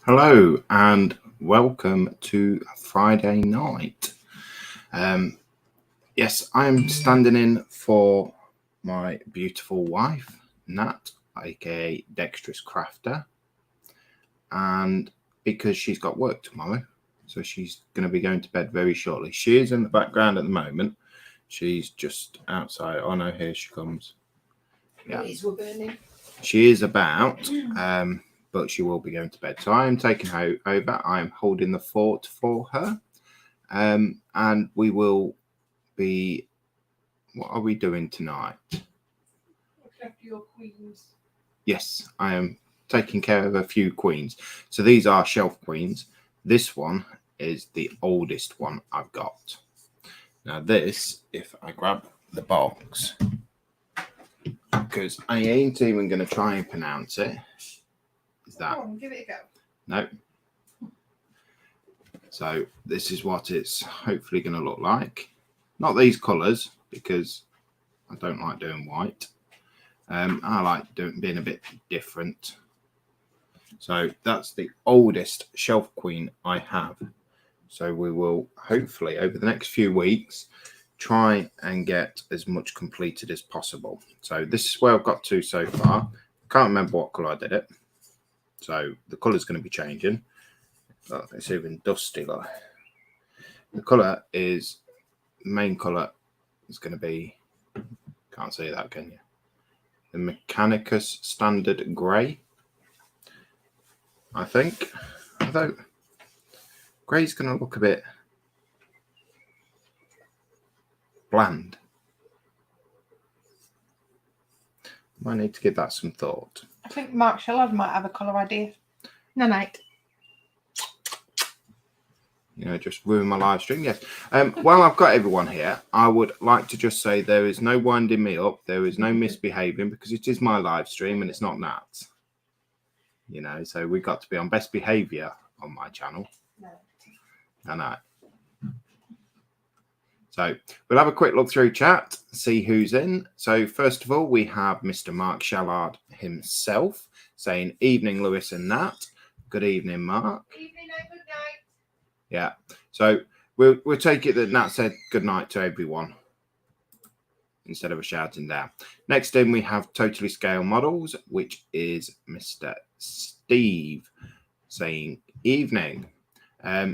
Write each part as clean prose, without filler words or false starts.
Hello and welcome to Friday night. Yes, I'm standing in for my beautiful wife, Nat, aka Dexterous Crafter, and because she's got work tomorrow, so she's going to be going to bed very shortly. She is in the background at the moment. She's just outside. Oh no, here she comes. Yeah, we're burning. She is about. But she will be going to bed. So I am taking her over. I am holding the fort for her. And we will be... What are we doing tonight? Look after your queens. Yes, I am taking care of a few queens. So these are shelf queens. This one is the oldest one I've got. Now this, if I grab the box, because I ain't even going to try and pronounce it. Is that? Go on, give it a go. No. So this is what it's hopefully going to look like. Not these colours, because I don't like doing white. I like being a bit different. So that's the oldest shelf queen I have. So we will hopefully over the next few weeks try and get as much completed as possible. So this is where I've got to so far. Can't remember what colour I did it. So the colour is going to be changing. Oh, it's even dusty. Like. The colour is, the main colour is going to be, can't see that, can you? The Mechanicus Standard Grey, I think. Although, grey's going to look a bit bland. Might need to give that some thought. I think Mark Shellard might have a colour idea. No, night. You know, just ruin my live stream. Yes. While I've got everyone here, I would like to just say there is no winding me up. There is no misbehaving because it is my live stream and it's not Nat's. You know, so we got to be on best behaviour on my channel. No. I know. So we'll have a quick look through chat, see who's in. So first of all, we have Mr. Mark Shallard himself saying, "Evening, Lewis and Nat." Good evening, Mark. Evening and good night. Yeah. So we'll take it that Nat said good night to everyone instead of a shouting down. Next in, we have Totally Scale Models, which is Mr. Steve saying evening.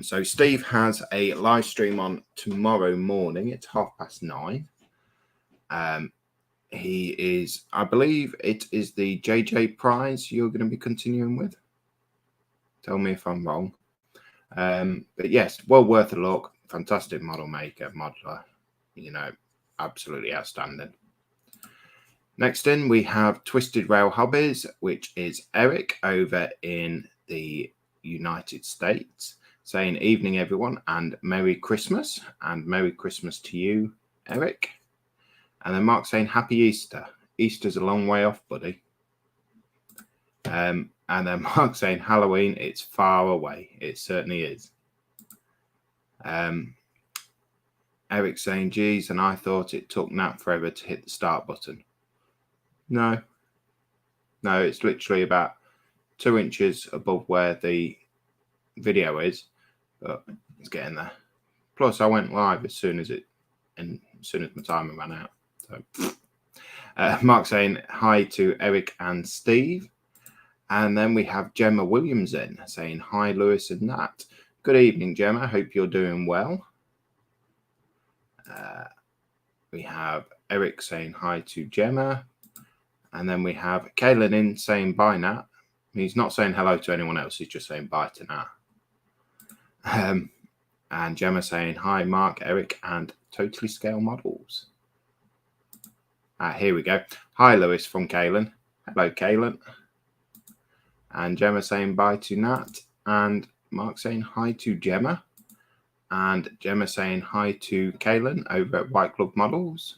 So Steve has a live stream on tomorrow morning. It's 9:30. He is, I believe it is the JJ prize you're going to be continuing with. Tell me if I'm wrong. But yes, well worth a look. Fantastic model maker, modeler. You know, absolutely outstanding. Next in, we have Twisted Rail Hobbies, which is Eric over in the United States. Saying evening, everyone, and Merry Christmas. And Merry Christmas to you, Eric. And then Mark saying Happy Easter. Easter's a long way off, buddy. And then Mark saying Halloween, it's far away. It certainly is. Eric saying, geez, and I thought it took Nat forever to hit the start button. No, it's literally about 2 inches above where the video is, but it's getting there. Plus, I went live as soon as my timer ran out. So, Mark saying hi to Eric and Steve, and then we have Gemma Williams in saying hi, Lewis and Nat. Good evening, Gemma. Hope you're doing well. We have Eric saying hi to Gemma, and then we have Kaylin in saying bye, Nat. He's not saying hello to anyone else. He's just saying bye to Nat. And Gemma saying hi, Mark, Eric, and Totally Scale Models. Here we go. Hi, Lewis from Kaylin. Hello, Kaylin. And Gemma saying bye to Nat. And Mark saying hi to Gemma. And Gemma saying hi to Kaylin over at White Glove Models.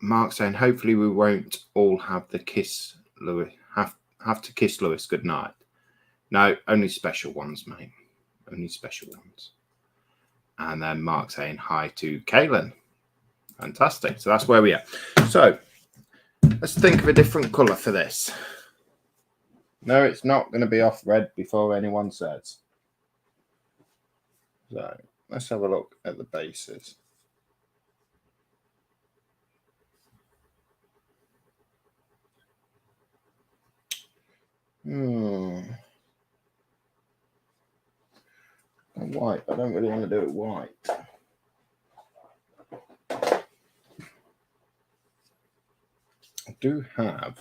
Mark saying hopefully we won't all have the kiss Lewis have to kiss Lewis goodnight. No, only special ones, mate. Only special ones. And then Mark saying hi to Kaylin. Fantastic. So that's where we are. So let's think of a different colour for this. No, it's not going to be off red before anyone says. So let's have a look at the bases. White. I don't really want to do it white. I do have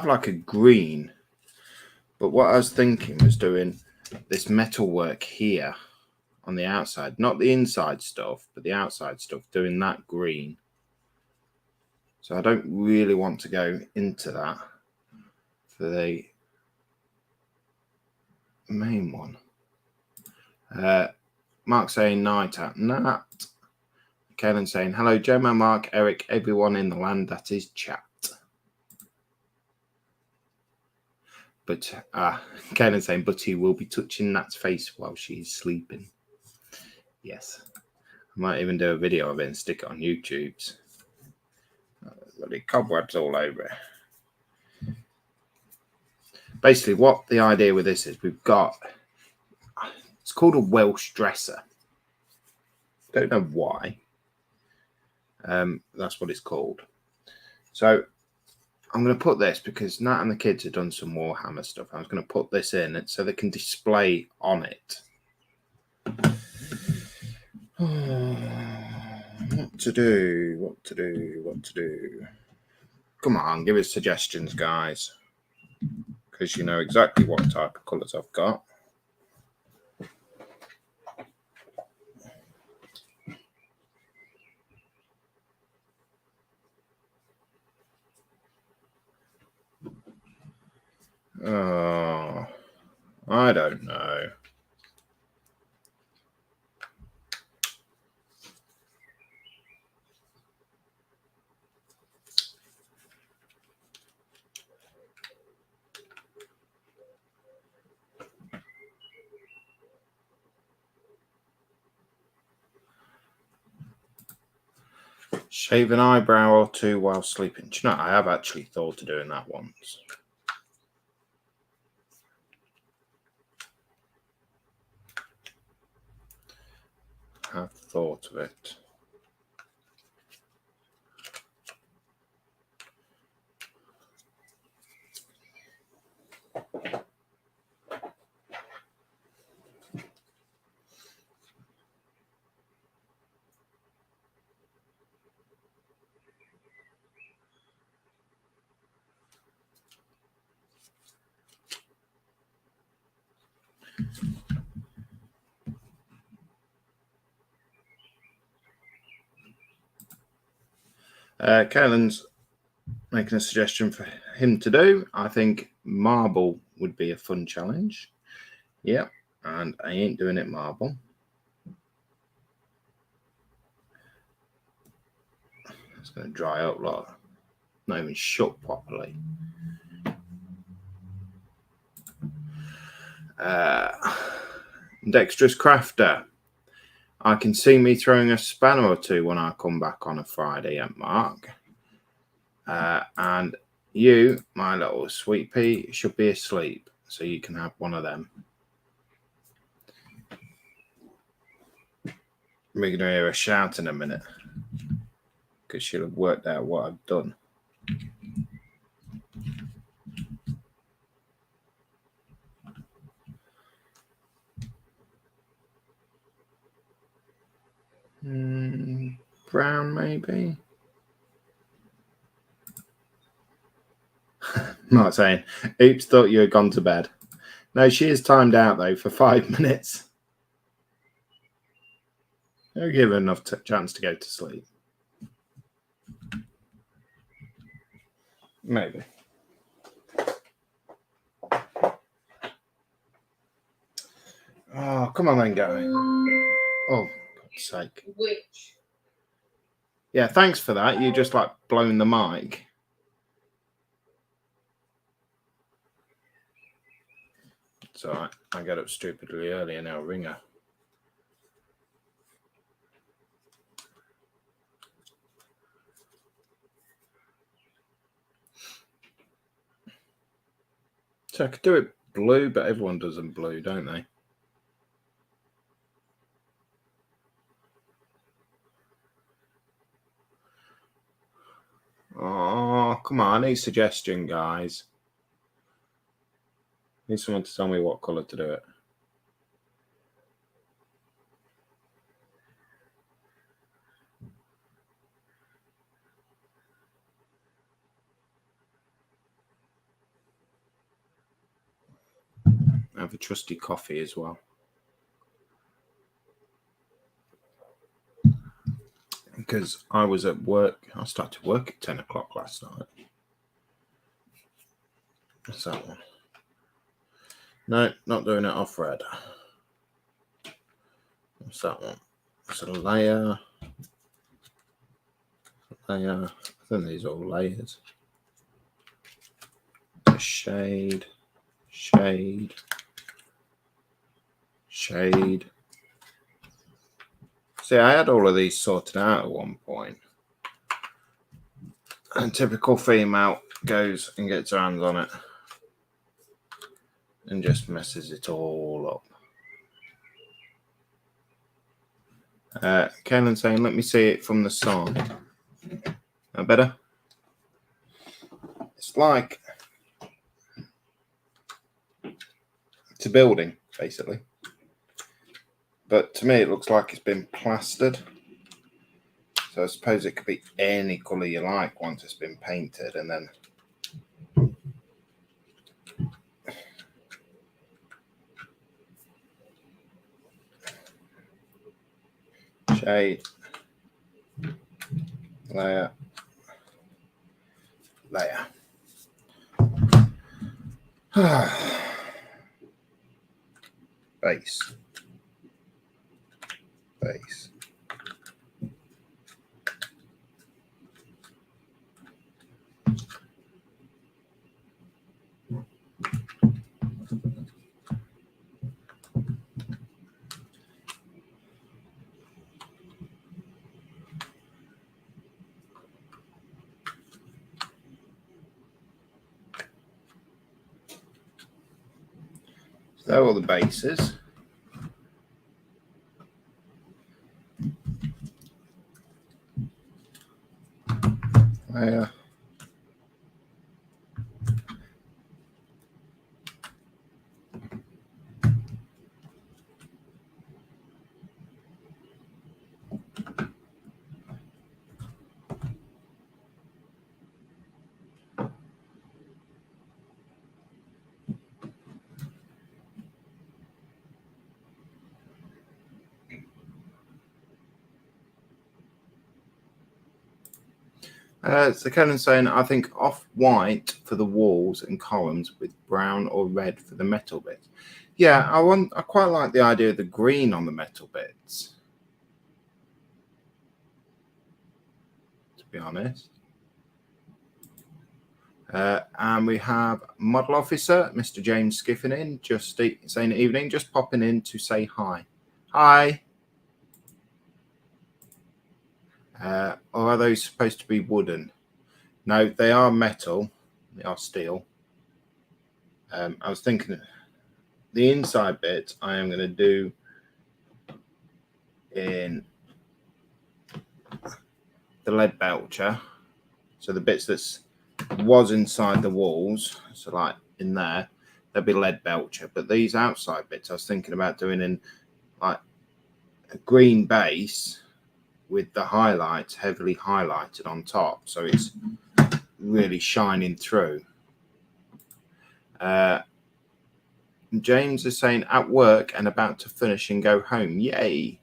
like a green, but what I was thinking was doing this metal work here on the outside, not the inside stuff, but the outside stuff, doing that green. So I don't really want to go into that for the main one. Mark saying night at Nat. Kellen saying hello, Gemma, Mark, Eric, everyone in the land that is chat. But Kellen saying, but he will be touching Nat's face while she's sleeping. Yes. I might even do a video of it and stick it on YouTube's. Bloody cobwebs all over it. Basically, what the idea with this is, we've got, it's called a Welsh dresser. Don't know why. That's what it's called. So I'm going to put this, because Nat and the kids have done some Warhammer stuff. I was going to put this in so they can display on it. What to do. Come on, give us suggestions, guys, because you know exactly what type of colours I've got. Oh, I don't know. Shave an eyebrow or two while sleeping. Do you know, I have actually thought of doing that once. Have thought of it. Kellen's making a suggestion for him to do. I think marble would be a fun challenge. Yep, and I ain't doing it marble. It's going to dry up, like, not even shut properly. Dexterous Crafter. I can see me throwing a spanner or two when I come back on a Friday at Mark. And you, my little sweet pea, should be asleep, so you can have one of them. We're going to hear a shout in a minute, because she'll have worked out what I've done. Brown, maybe. Not saying, oops, thought you had gone to bed. No, she is timed out, though, for 5 minutes. I'll give her enough chance to go to sleep. Maybe. Oh, come on then, go. Oh, for God's sake. Which? Yeah, thanks for that. You just like blown the mic. It's all right. I got up stupidly early and now ring her. So I could do it blue, but everyone does them blue, don't they? Oh, come on. I need suggestion, guys. I need someone to tell me what colour to do it. I have a trusty coffee as well. Because I was at work. I started work at 10 o'clock last night. What's that one? No, not doing it off red. What's that one? It's a layer. Layer. I think these are all layers. A shade. Shade. Shade. See, I had all of these sorted out at one point. And typical female goes and gets her hands on it and just messes it all up. Kaylin saying, let me see it from the side. That better? It's like it's a building, basically. But to me, it looks like it's been plastered. So I suppose it could be any colour you like once it's been painted, and then shade, layer, layer. Base, base. So there are all the bases. Layer. So Kevin's saying, I think off-white for the walls and columns with brown or red for the metal bits. Yeah, I quite like the idea of the green on the metal bits, to be honest. And we have Model Officer, Mr. James Skiffin in, just saying evening, just popping in to say hi. Hi. Or are those supposed to be wooden? No, they are metal. They are steel. I was thinking the inside bit I am going to do in the lead belcher. So the bits that was inside the walls, so like in there, there'll be lead belcher. But these outside bits I was thinking about doing in like a green base with the highlights heavily highlighted on top, so it's really shining through. James is saying at work and about to finish and go home. Yay.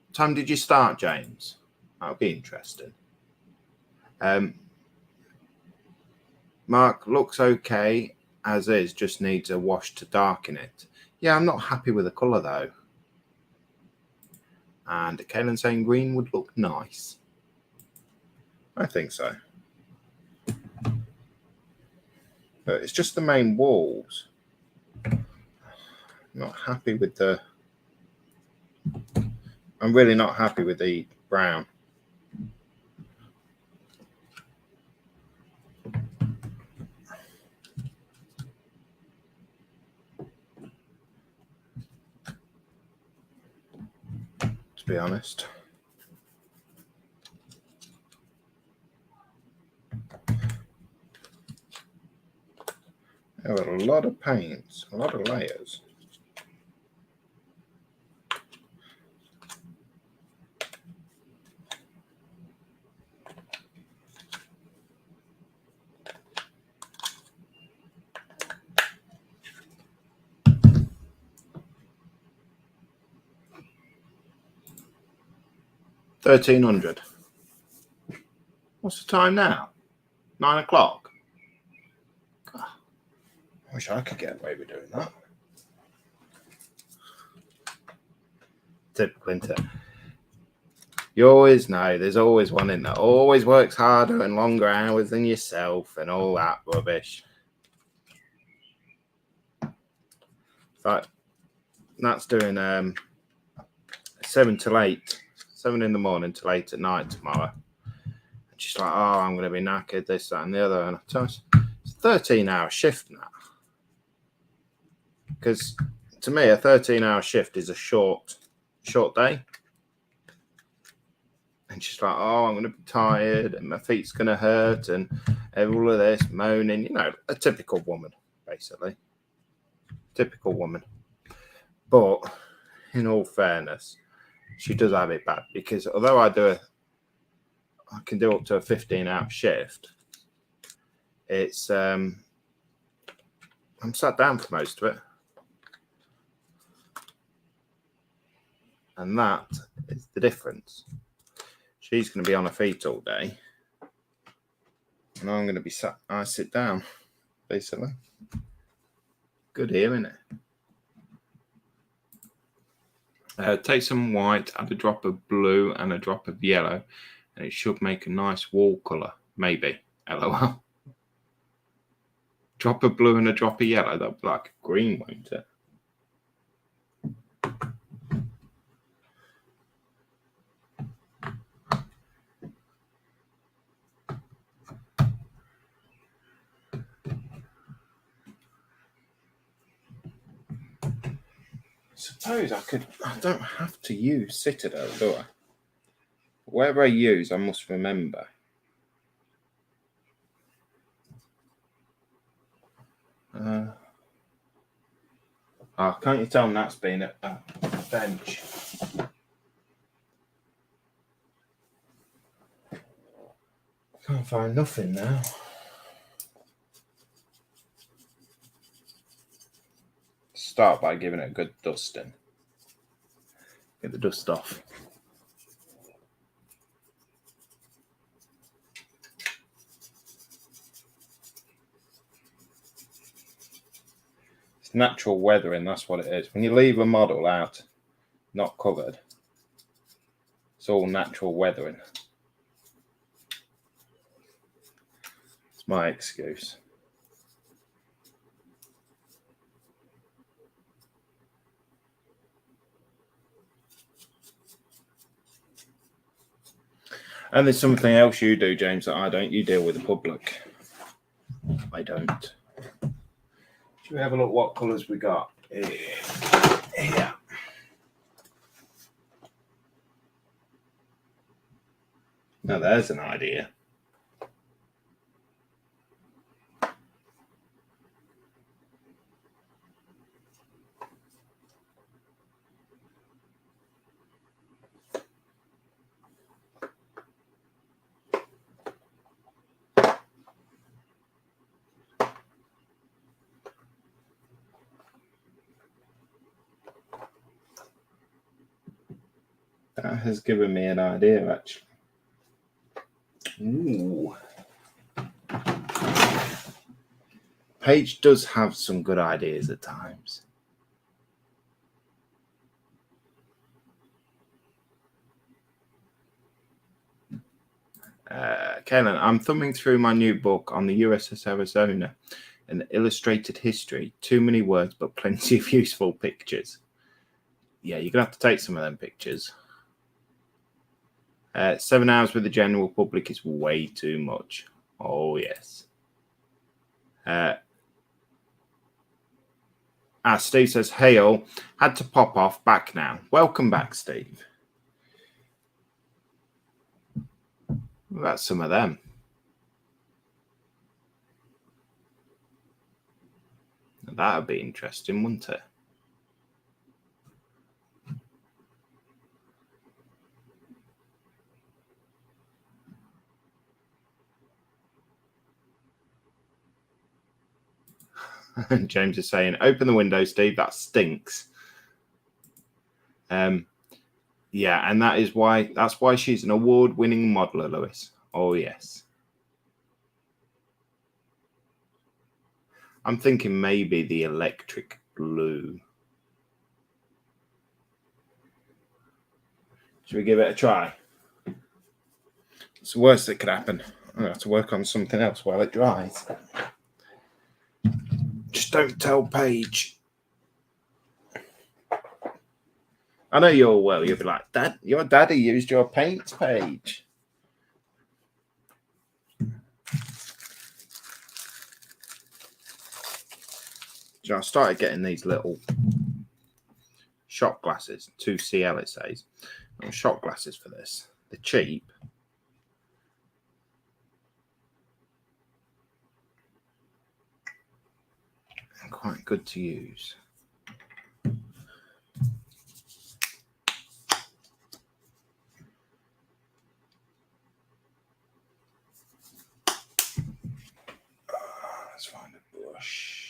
What time did you start, James? That'll be interesting. Mark looks okay as is, just needs a wash to darken it. Yeah, I'm not happy with the colour though. And Kaylin saying green would look nice. I think so. But it's just the main walls. I'm not happy with the... I'm really not happy with the brown. be honest. There were a lot of paints, a lot of layers. $1,300. What's the time now? 9 o'clock. God, I wish I could get away with doing that. Typical, isn't it? You always know there's always one in there. Always works harder and longer hours than yourself and all that rubbish. But that's doing 7 till 8. 7 in the morning till 8 at night tomorrow. And she's like, oh, I'm going to be knackered, this, that, and the other. And I tell her, it's a 13-hour shift now. Because to me, a 13-hour shift is a short day. And she's like, oh, I'm going to be tired and my feet's going to hurt and all of this moaning. You know, a typical woman, basically. Typical woman. But in all fairness, she does have it bad because although I can do up to a 15-hour shift, it's I'm sat down for most of it. And that is the difference. She's going to be on her feet all day. And I'm going to be I sit down, basically. Good here, isn't it? Take some white, add a drop of blue and a drop of yellow, and it should make a nice wall colour. Maybe. LOL. Drop of blue and a drop of yellow. That'll be like a green, won't it? Suppose I don't have to use Citadel, do I? Whatever I use, I must remember. Can't you tell that's been a bench? Can't find nothing now. Start by giving it a good dusting. Get the dust off. It's natural weathering, that's what it is. When you leave a model out, not covered, it's all natural weathering. It's my excuse. And there's something else you do, James, that I don't. You deal with the public. I don't. Should we have a look what colours we got? Yeah. Now there's an idea. That has given me an idea, actually. Ooh. Paige does have some good ideas at times. Kaylin, I'm thumbing through my new book on the USS Arizona, an illustrated history. Too many words, but plenty of useful pictures. Yeah, you're going to have to take some of them pictures. 7 hours with the general public is way too much. Oh, yes. Steve says, hey all, had to pop off, back now. Welcome back, Steve. What about some of them? That would be interesting, wouldn't it? James is saying, open the window, Steve. That stinks. Yeah, and that's why she's an award-winning modeler, Lewis. Oh, yes. I'm thinking maybe the electric blue. Should we give it a try? It's the worst that could happen. I have to work on something else while it dries. Just don't tell Paige. I know you'll be like, Dad, your daddy used your paints, Paige. So I started getting these little shot glasses, 2CL it says. Shot glasses for this. They're cheap. And quite good to use. Let's find a brush.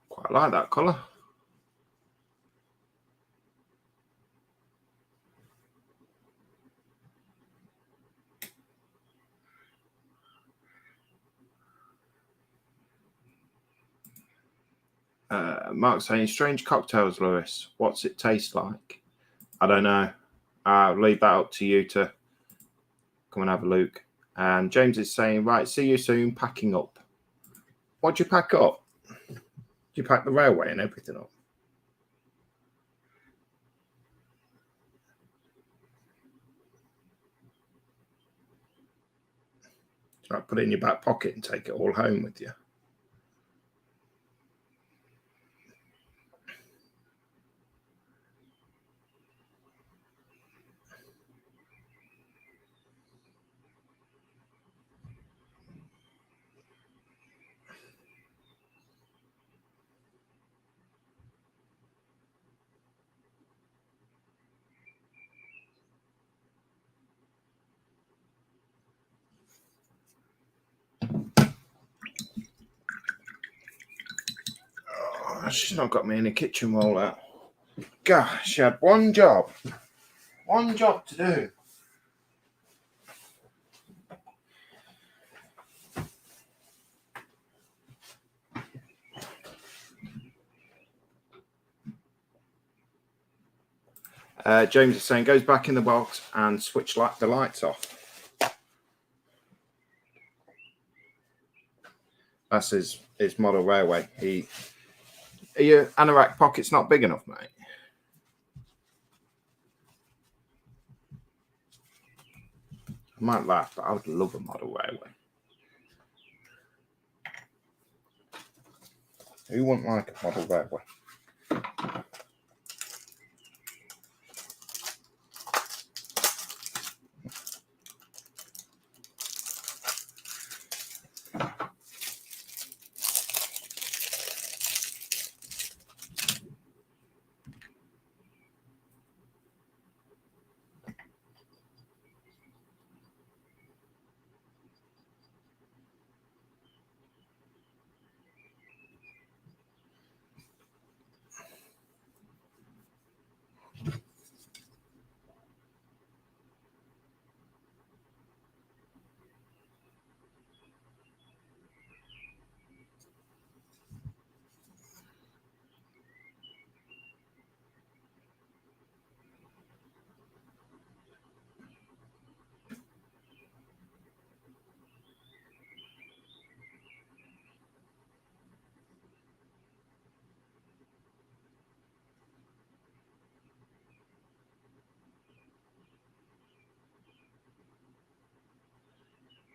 Quite like that colour. Mark saying, strange cocktails, Lewis. What's it taste like? I don't know. I'll leave that up to you to come and have a look. And James is saying, right, see you soon, packing up. What'd you pack up? Did you pack the railway and everything up? Should I put it in your back pocket and take it all home with you? She's not got me in a kitchen roll out. Gosh, she had one job to do. James is saying, goes back in the box and switch the lights off. That's his model railway. Are your anorak pockets not big enough, mate? I might laugh, but I would love a model railway. Who wouldn't like a model railway?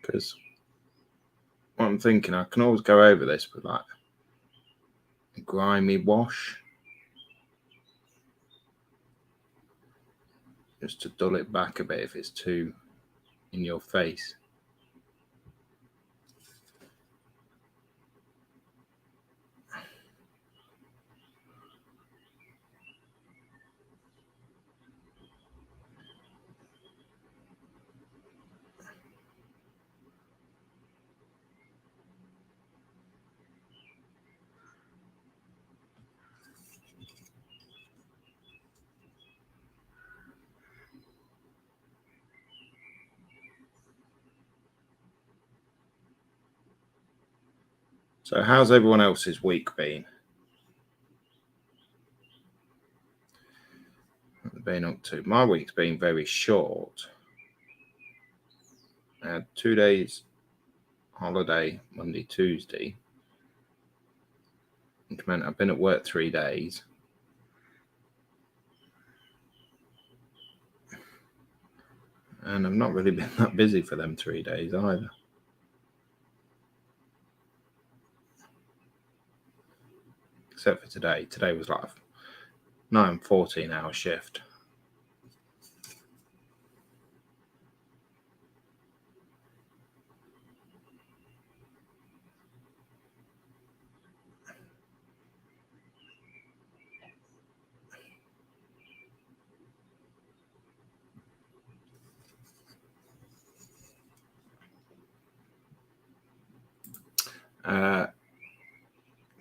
Because what I'm thinking, I can always go over this with like a grimy wash. Just to dull it back a bit if it's too in your face. So how's everyone else's week been? Been up to? My week's been very short. I had 2 days holiday, Monday, Tuesday, which meant I've been at work 3 days. And I've not really been that busy for them 3 days either. Except for today. Today was like a 14-hour shift.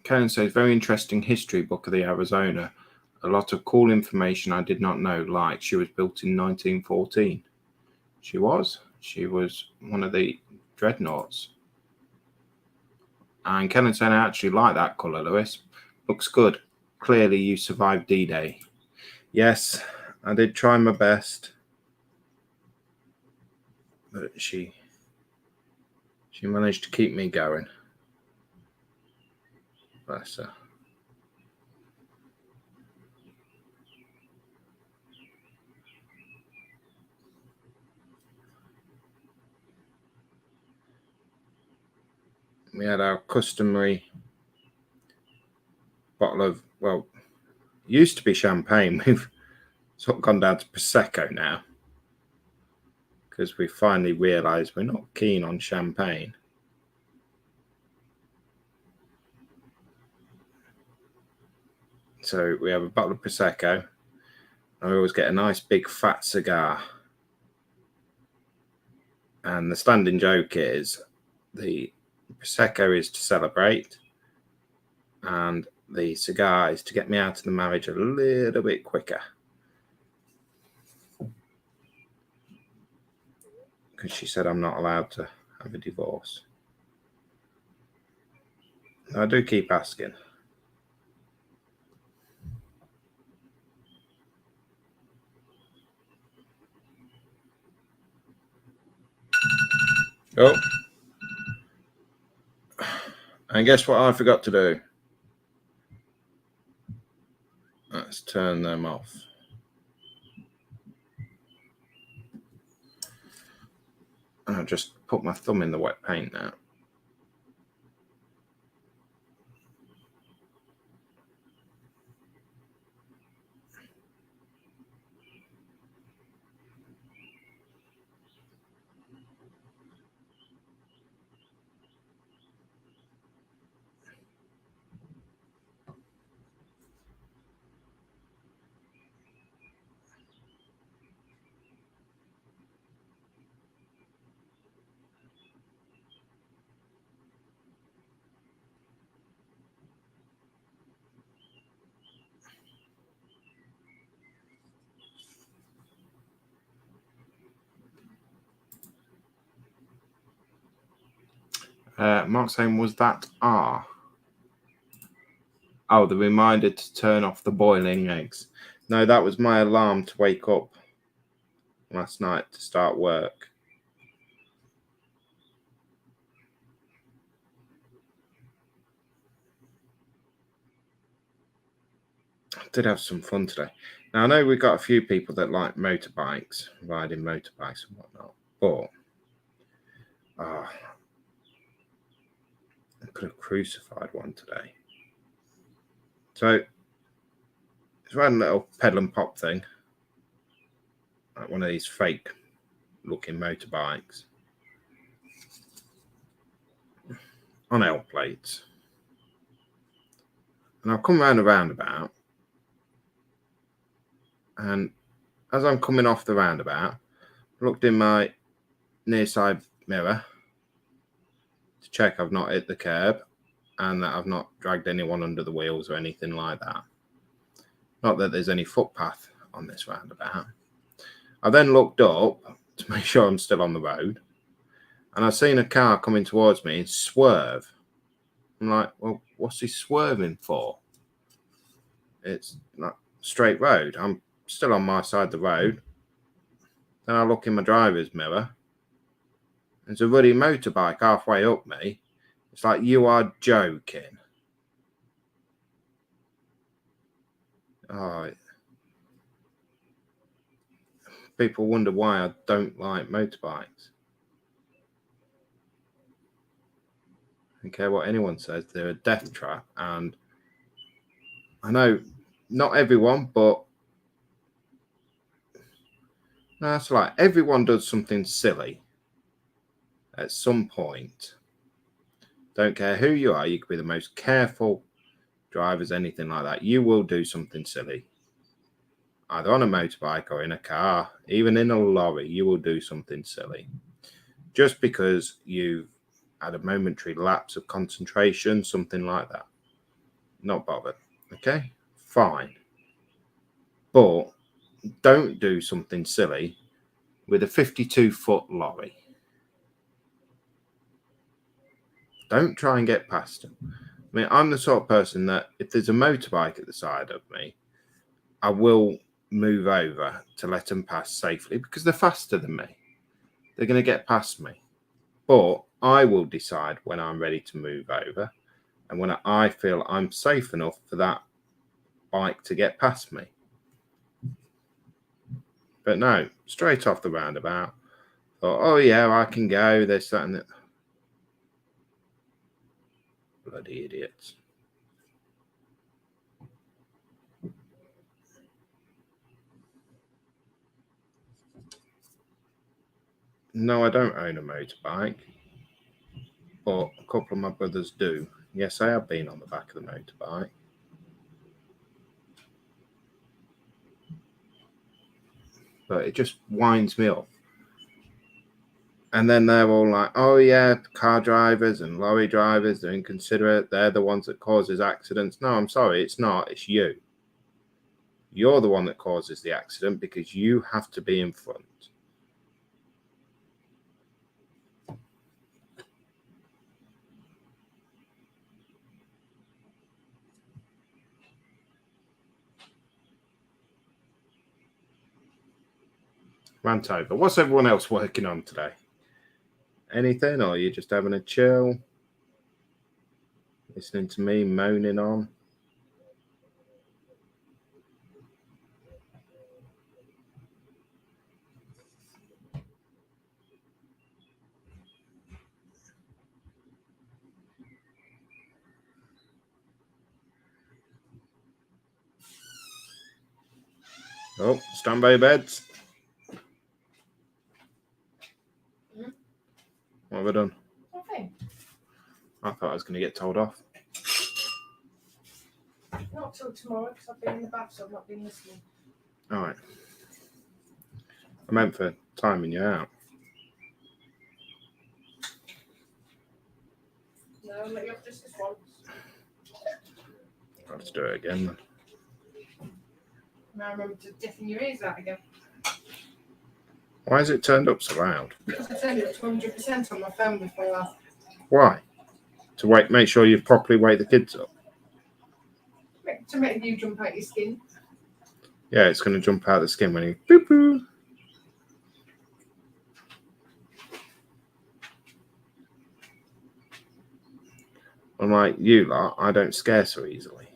Karen says, very interesting history book of the Arizona. A lot of cool information I did not know, like she was built in 1914. She was one of the dreadnoughts. And Karen said, I actually like that colour, Lewis. Looks good. Clearly you survived D-Day. Yes, I did try my best. But she managed to keep me going. Bless her. We had our customary bottle of, well, it used to be champagne. We've sort of gone down to Prosecco now because we finally realised we're not keen on champagne. So we have a bottle of Prosecco, and we always get a nice big fat cigar. And the standing joke is the Prosecco is to celebrate, and the cigar is to get me out of the marriage a little bit quicker. Because she said I'm not allowed to have a divorce. I do keep asking. Oh. And guess what I forgot to do? Let's turn them off. I'll just put my thumb in the wet paint now. Mark saying, was that R? Oh, the reminder to turn off the boiling eggs. No, that was my alarm to wake up last night to start work. I did have some fun today. Now, I know we've got a few people that like motorbikes, riding motorbikes and whatnot, but Oh, I could have crucified one today. So it's one little pedal and pop thing, like one of these fake looking motorbikes on L plates. And I've come round a roundabout, and as I'm coming off the roundabout, I looked in my near side mirror to check I've not hit the curb and that I've not dragged anyone under the wheels or anything like that. Not that there's any footpath on this roundabout. I then looked up to make sure I'm still on the road, and I've seen a car coming towards me and swerve. I'm like, well, what's he swerving for? It's not straight road. I'm still on my side of the road. Then I look in my driver's mirror. There's a ruddy motorbike halfway up me. It's like, you are joking. Oh, people wonder why I don't like motorbikes. I don't care what anyone says, they're a death trap. And I know not everyone, but no, that's right. Everyone does something silly at some point. Don't care who you are, you could be the most careful drivers, anything like that. You will do something silly. Either on a motorbike or in a car, even in a lorry, you will do something silly. Just because you've had a momentary lapse of concentration, something like that. Not bothered. Okay? Fine. But don't do something silly with a 52-foot lorry. Don't try and get past them. I mean, I'm the sort of person that if there's a motorbike at the side of me, I will move over to let them pass safely because they're faster than me. They're going to get past me. But I will decide when I'm ready to move over and when I feel I'm safe enough for that bike to get past me. But no, straight off the roundabout. Thought, oh yeah, I can go, this, that, and that. Bloody idiots. No, I don't own a motorbike, but a couple of my brothers do. Yes, I have been on the back of the motorbike. But it just winds me up. And then they're all like, oh yeah, car drivers and lorry drivers, they're inconsiderate. They're the ones that causes accidents. No, I'm sorry, it's not. It's you. You're the one that causes the accident because you have to be in front. Rant over. What's everyone else working on today? Anything, or are you just having a chill? Listening to me moaning on? Oh, standby beds. What have I done? Nothing. I thought I was going to get told off. Not till tomorrow because I've been in the bath, so I've not been listening. All right. I meant for timing you out. No, I'll let you off just this once. I'll just do it again then. Now remember to deafen your ears out again. Why is it turned up so loud? Because I turned it to 100% on my phone before you laugh. Why? To make sure you properly wake the kids up. To make you jump out your skin. Yeah, it's going to jump out the skin when you boop boop. Unlike you lot, I don't scare so easily.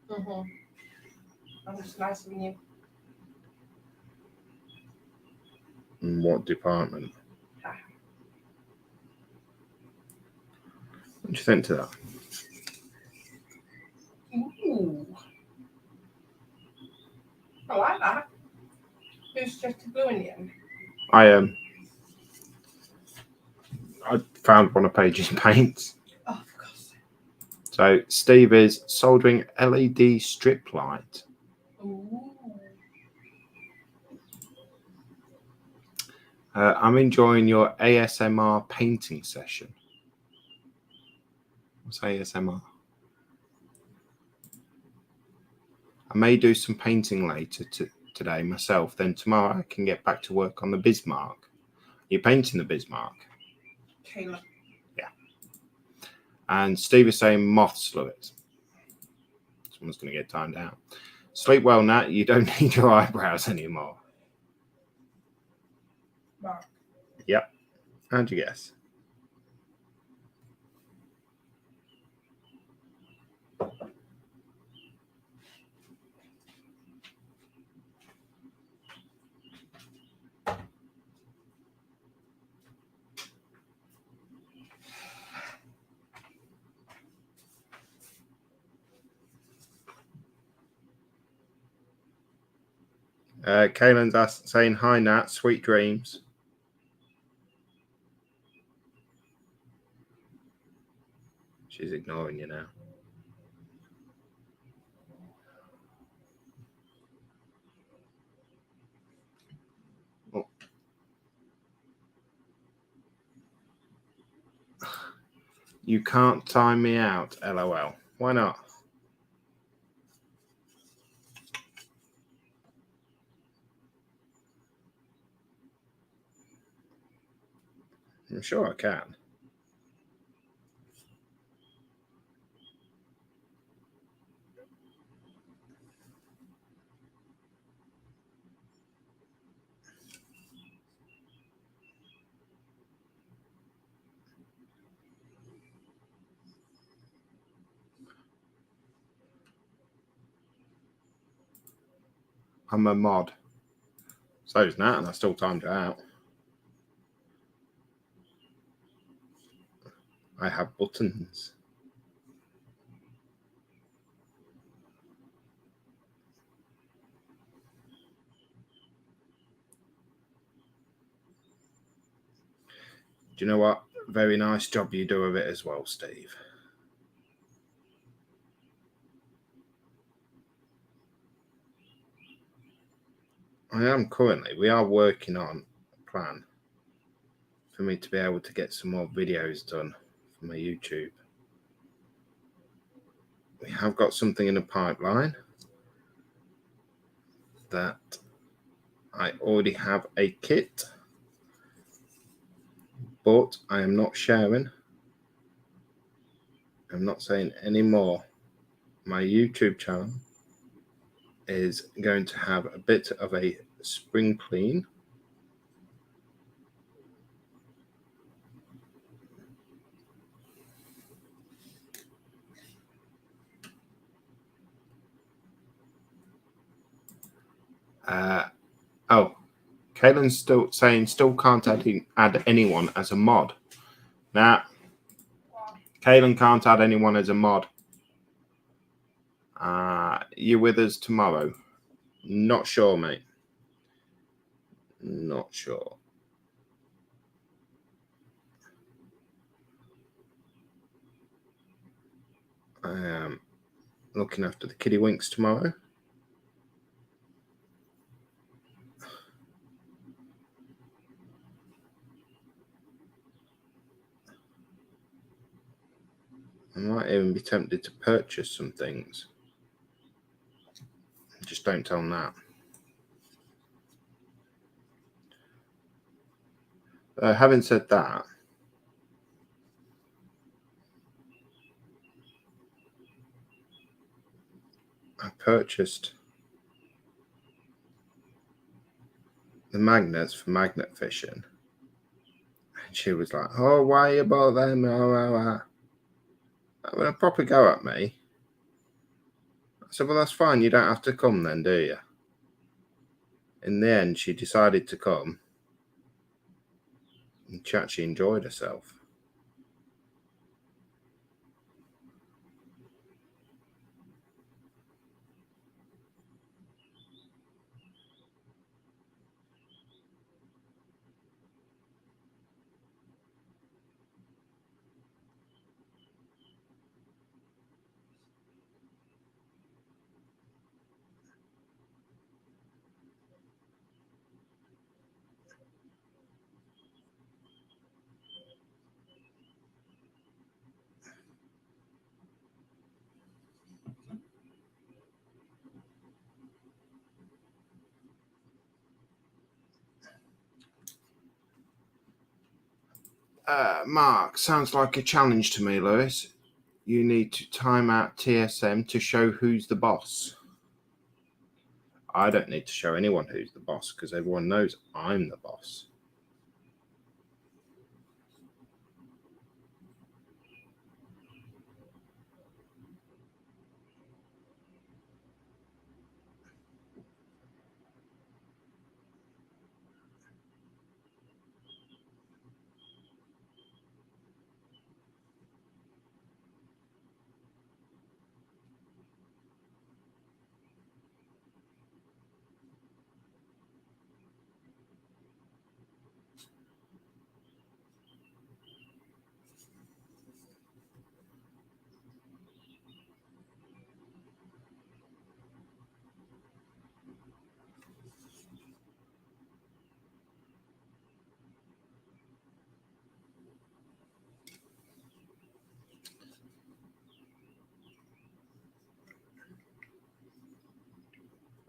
I'm just nicer than you. In what department? What do you think to that? Ooh. I like that. Who's suggested blue in the end? I found one of Paige's paints. Oh, for God's sake. So Steve is soldering LED strip light. Ooh. I'm enjoying your ASMR painting session. What's ASMR? I may do some painting later today myself. Then tomorrow I can get back to work on the Bismarck. You're painting the Bismarck? Kayla. Yeah. And Steve is saying moths love it. Someone's going to get timed out. Sleep well, Nat. You don't need your eyebrows anymore. Mark. Yep. How'd you guess? Kaylin's saying, hi, Nat. Sweet dreams. She's ignoring you now. Oh. You can't time me out, LOL. Why not? I'm sure I can. I'm a mod. So's Nat, and I still timed it out. I have buttons. Do you know what? Very nice job you do of it as well, Steve. I am currently, we are working on a plan for me to be able to get some more videos done for my YouTube. We have got something in the pipeline that I already have a kit, but I am not sharing. I'm not saying any more. My YouTube channel is going to have a bit of a spring clean. Caitlin's still saying still can't add anyone as a mod. Now, Caitlin can't add anyone as a mod. You with us tomorrow? Not sure, mate. Not sure. I am looking after the kiddie winks tomorrow. I might even be tempted to purchase some things. Just don't tell them that. Having said that, I purchased the magnets for magnet fishing. And she was like, oh, why you bought them? When a proper go at me, I said, well, that's fine. You don't have to come then, do you? In the end, she decided to come. And she actually enjoyed herself. Mark, sounds like a challenge to me, Lewis. You need to time out TSM to show who's the boss. I don't need to show anyone who's the boss because everyone knows I'm the boss.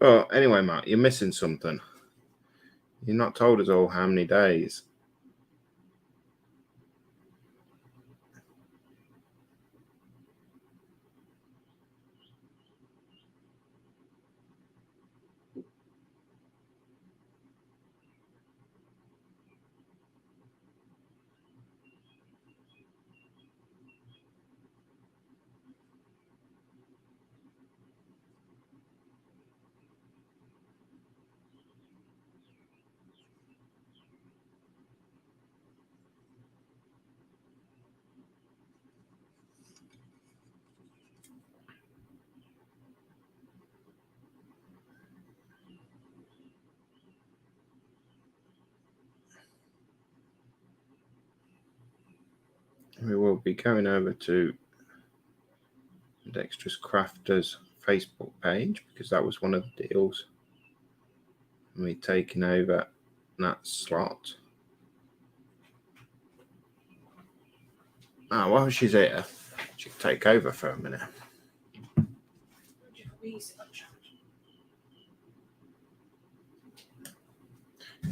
Well, anyway, Mark, you're missing something. You've not told us all how many days. We will be going over to Dexterous Crafters Facebook page because that was one of the deals. And we're taking over that slot. While she's here, she can take over for a minute.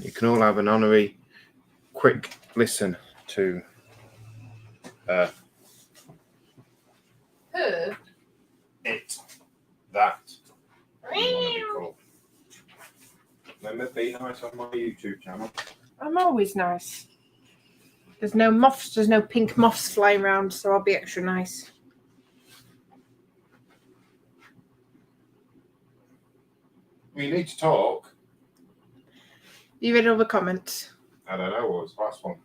You can all have an honorary quick listen to Her? it. That. Cool. Remember, be nice on my YouTube channel. I'm always nice. There's no moths, there's no pink moths flying around, so I'll be extra nice. We need to talk. You read all the comments? I don't know, what was the last one?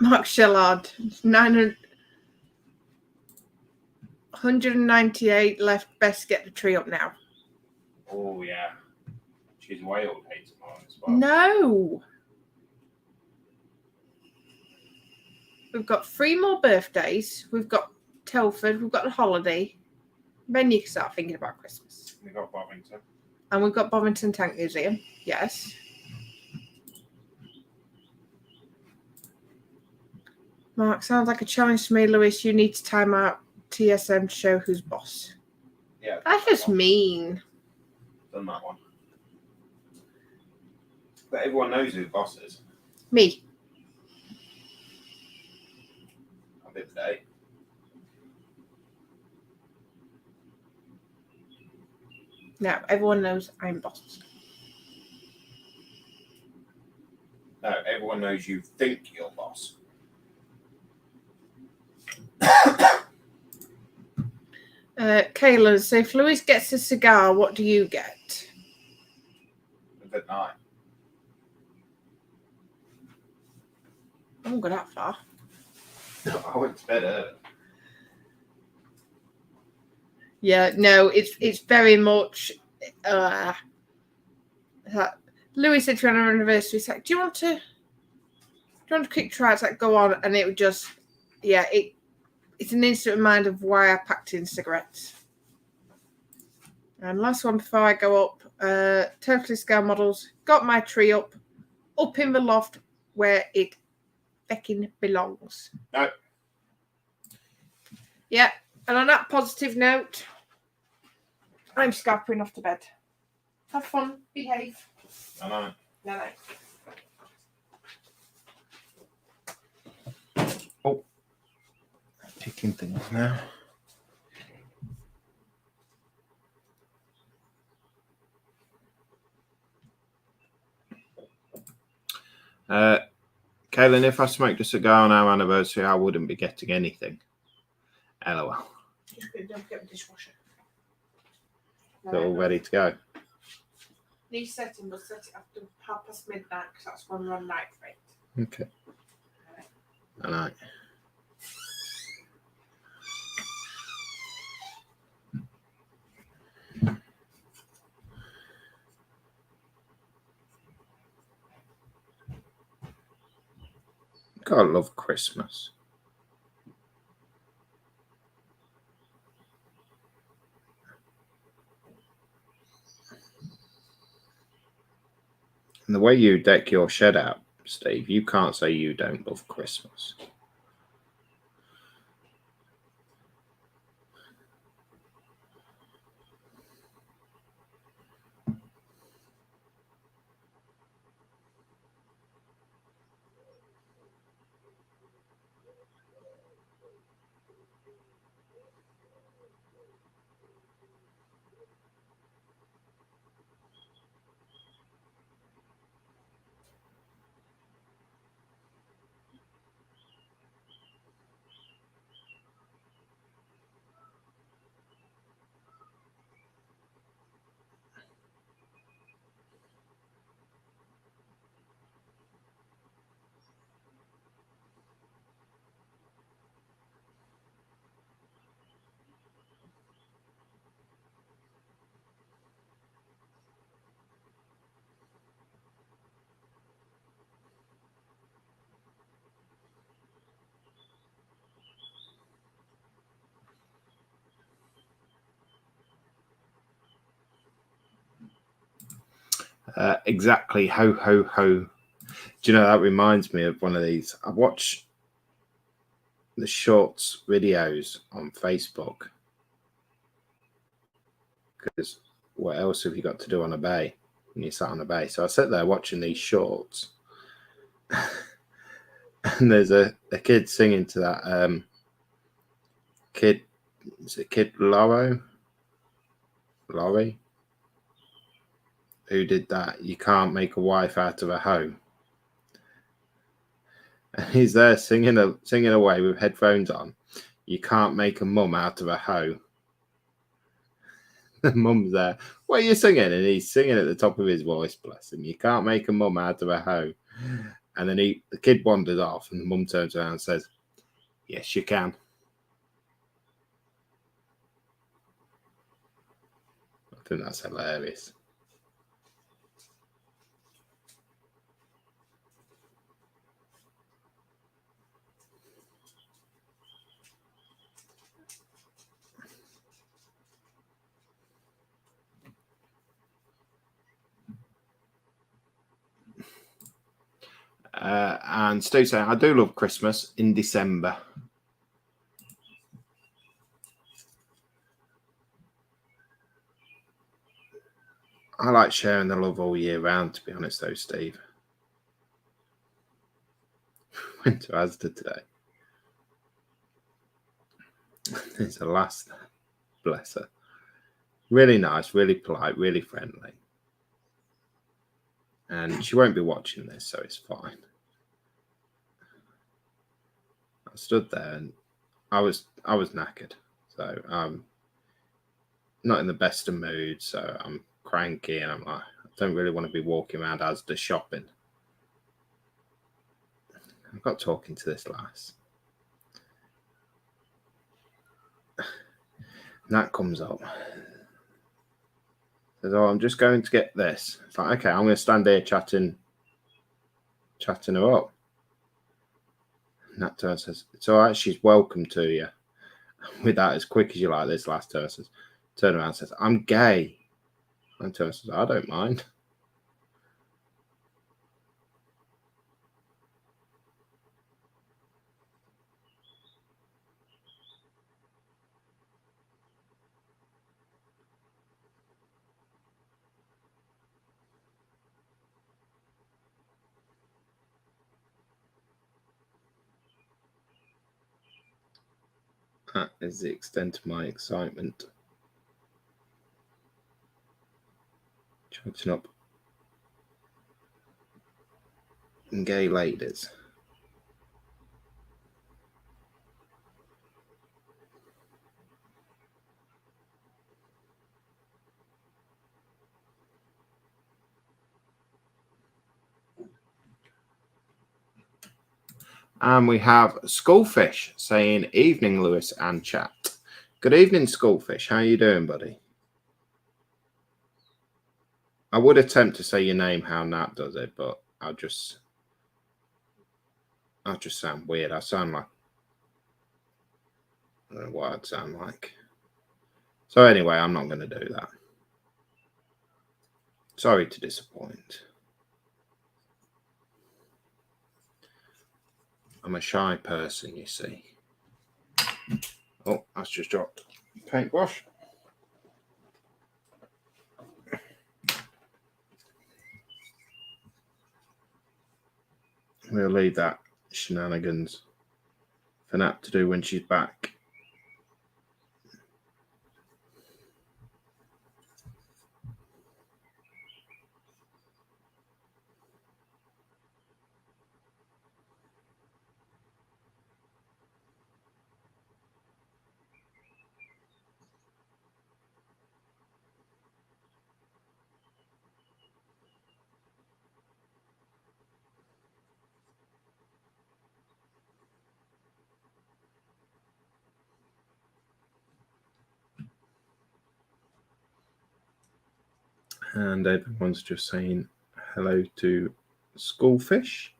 Mark Shellard, 198 left. Best get the tree up now. Oh, yeah. She's way old day tomorrow as well. No. We've got 3 more birthdays. We've got Telford. We've got the holiday. Then you can start thinking about Christmas. We've got Bovington. And we've got Bovington Tank Museum. Yes. Mark, sounds like a challenge to me, Lewis. You need to time out TSM to show who's boss. Yeah. That's just mean. Done that one. But everyone knows who the boss is. Me. I did today. No, everyone knows I'm boss. No, everyone knows you think you're boss. Kayla, so if Lewis gets a cigar, what do you get? A good night. I won't go that far. I went to bed early. Yeah, no, it's very much Louis said to our anniversary, it's like, do you want to quick try? It's like, go on, and it would just, yeah, it's an instant reminder of why I packed in cigarettes. And last one before I go up, totally scale models, got my tree up in the loft where it feckin' belongs. No. Yeah, and on that positive note, I'm scarpering off to bed. Have fun, behave. I know. No. Oh, ticking things now. Kaylin, if I smoked a cigar on our anniversary, I wouldn't be getting anything. LOL. Just don't forget the dishwasher. It's all ready to go. Need setting, but set it after midnight because that's when we're on night rate. Okay. All right. God, I love Christmas. And the way you deck your shed out, Steve, you can't say you don't love Christmas. Exactly. Ho, ho, ho. Do you know, that reminds me of one of these. I watch the shorts videos on Facebook because what else have you got to do on a bay when you sat on a bay? So I sit there watching these shorts and there's a kid singing to that kid. Is it Kid Laurie? Who did that? You can't make a wife out of a hoe. And he's there singing away with headphones on. You can't make a mum out of a hoe. The mum's there. What are you singing? And he's singing at the top of his voice, bless him. You can't make a mum out of a hoe. And then the kid wanders off, and the mum turns around and says, "Yes, you can." I think that's hilarious. And Stu saying, I do love Christmas in December. I like sharing the love all year round, to be honest, though, Steve. Went to Asda today. There's a last, bless her. Really nice, really polite, really friendly. And she won't be watching this, so it's fine. I stood there and I was knackered. So I'm not in the best of moods. So I'm cranky and I'm like, I don't really want to be walking around Asda shopping. I got talking to this lass. And that comes up. Says, oh, I'm just going to get this. It's like, okay, I'm going to stand here chatting her up. And that turn says, it's all right, she's welcome to you. With that, as quick as you like, this last turn says, turn around and says, I'm gay. And turn says, I don't mind. That is the extent of my excitement. Chatting up gay ladies. And we have Skullfish saying, evening, Lewis and chat. Good evening, Skullfish. How you doing, buddy? I would attempt to say your name how Nat does it, but I'll just sound weird. I sound like, I don't know what I'd sound like. So anyway, I'm not going to do that. Sorry to disappoint. I'm a shy person, you see. Oh, that's just dropped paintbrush. We'll leave that shenanigans for Nat to do when she's back. And everyone's just saying hello to Skullfish.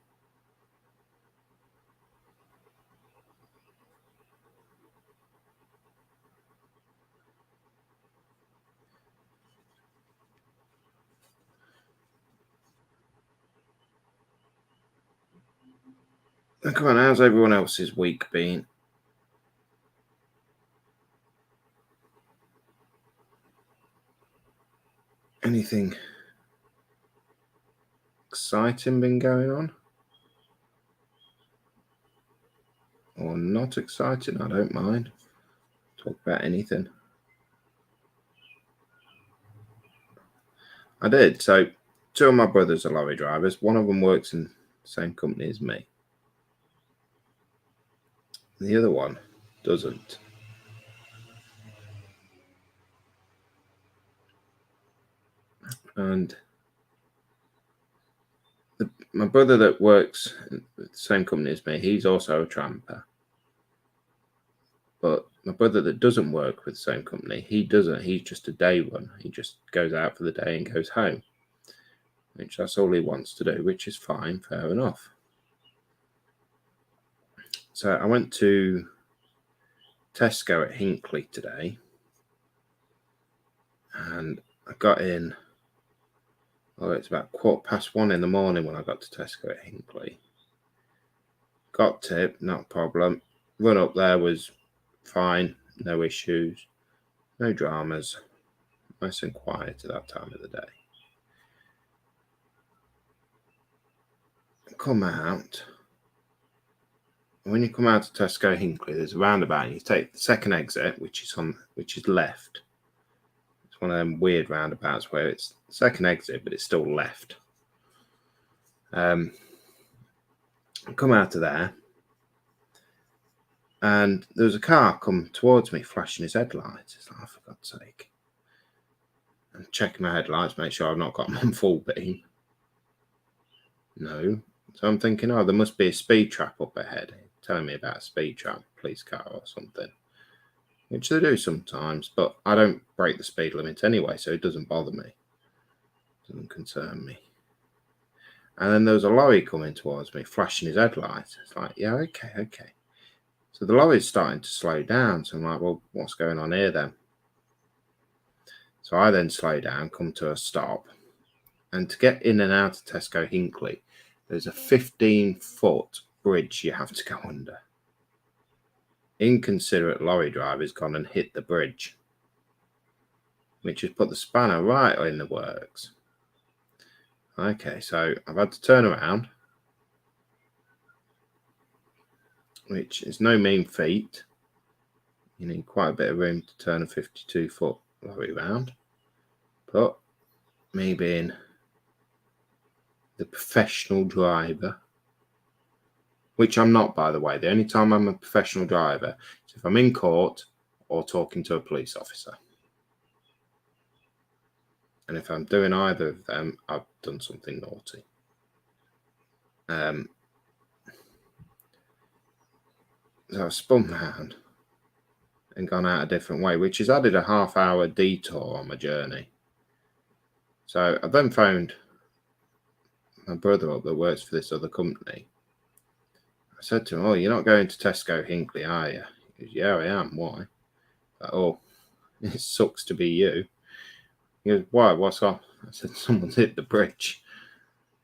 Come on, how's everyone else's week been? Anything exciting been going on? Or not exciting? I don't mind. Talk about anything. I did. So, two of my brothers are lorry drivers. One of them works in the same company as me. The other one doesn't. And my brother that works in the same company as me, he's also a tramper. But my brother that doesn't work with the same company, he doesn't. He's just a day one. He just goes out for the day and goes home. Which that's all he wants to do, which is fine, fair enough. So I went to Tesco at Hinckley today. And I got in, well, it's about 1:15 in the morning when I got to Tesco at Hinckley. Got tipped, not a problem. Run up there was fine, no issues, no dramas. Nice and quiet at that time of the day. Come out. When you come out of Tesco Hinckley, there's a roundabout. And you take the second exit, which is left. It's one of them weird roundabouts where it's the second exit, but it's still left. Come out of there, and there was a car come towards me, flashing his headlights. It's like, oh, for God's sake! I'm checking my headlights, make sure I've not got them on full beam. No. So I'm thinking, oh, there must be a speed trap up ahead, telling me about a speed trap, police car or something, which they do sometimes, but I don't break the speed limit anyway, so it doesn't bother me. It doesn't concern me. And then there was a lorry coming towards me, flashing his headlights. It's like, yeah, okay. So the lorry's starting to slow down. So I'm like, well, what's going on here then? So I then slow down, come to a stop. And to get in and out of Tesco Hinckley, there's a 15-foot bridge you have to go under. Inconsiderate lorry driver's gone and hit the bridge, which has put the spanner right in the works. Okay, so I've had to turn around, which is no mean feat. You need quite a bit of room to turn a 52-foot lorry round. But me being the professional driver, which I'm not, by the way. The only time I'm a professional driver is if I'm in court or talking to a police officer. And if I'm doing either of them, I've done something naughty. So I've spun round and gone out a different way, which has added a half-hour detour on my journey. So I then phoned my brother up that works for this other company. I said to him, "Oh, you're not going to Tesco Hinckley, are you?" He goes, "Yeah, I am. Why?" Like, "Oh, it sucks to be you." He goes, "Why? What's up?" I said, "Someone's hit the bridge."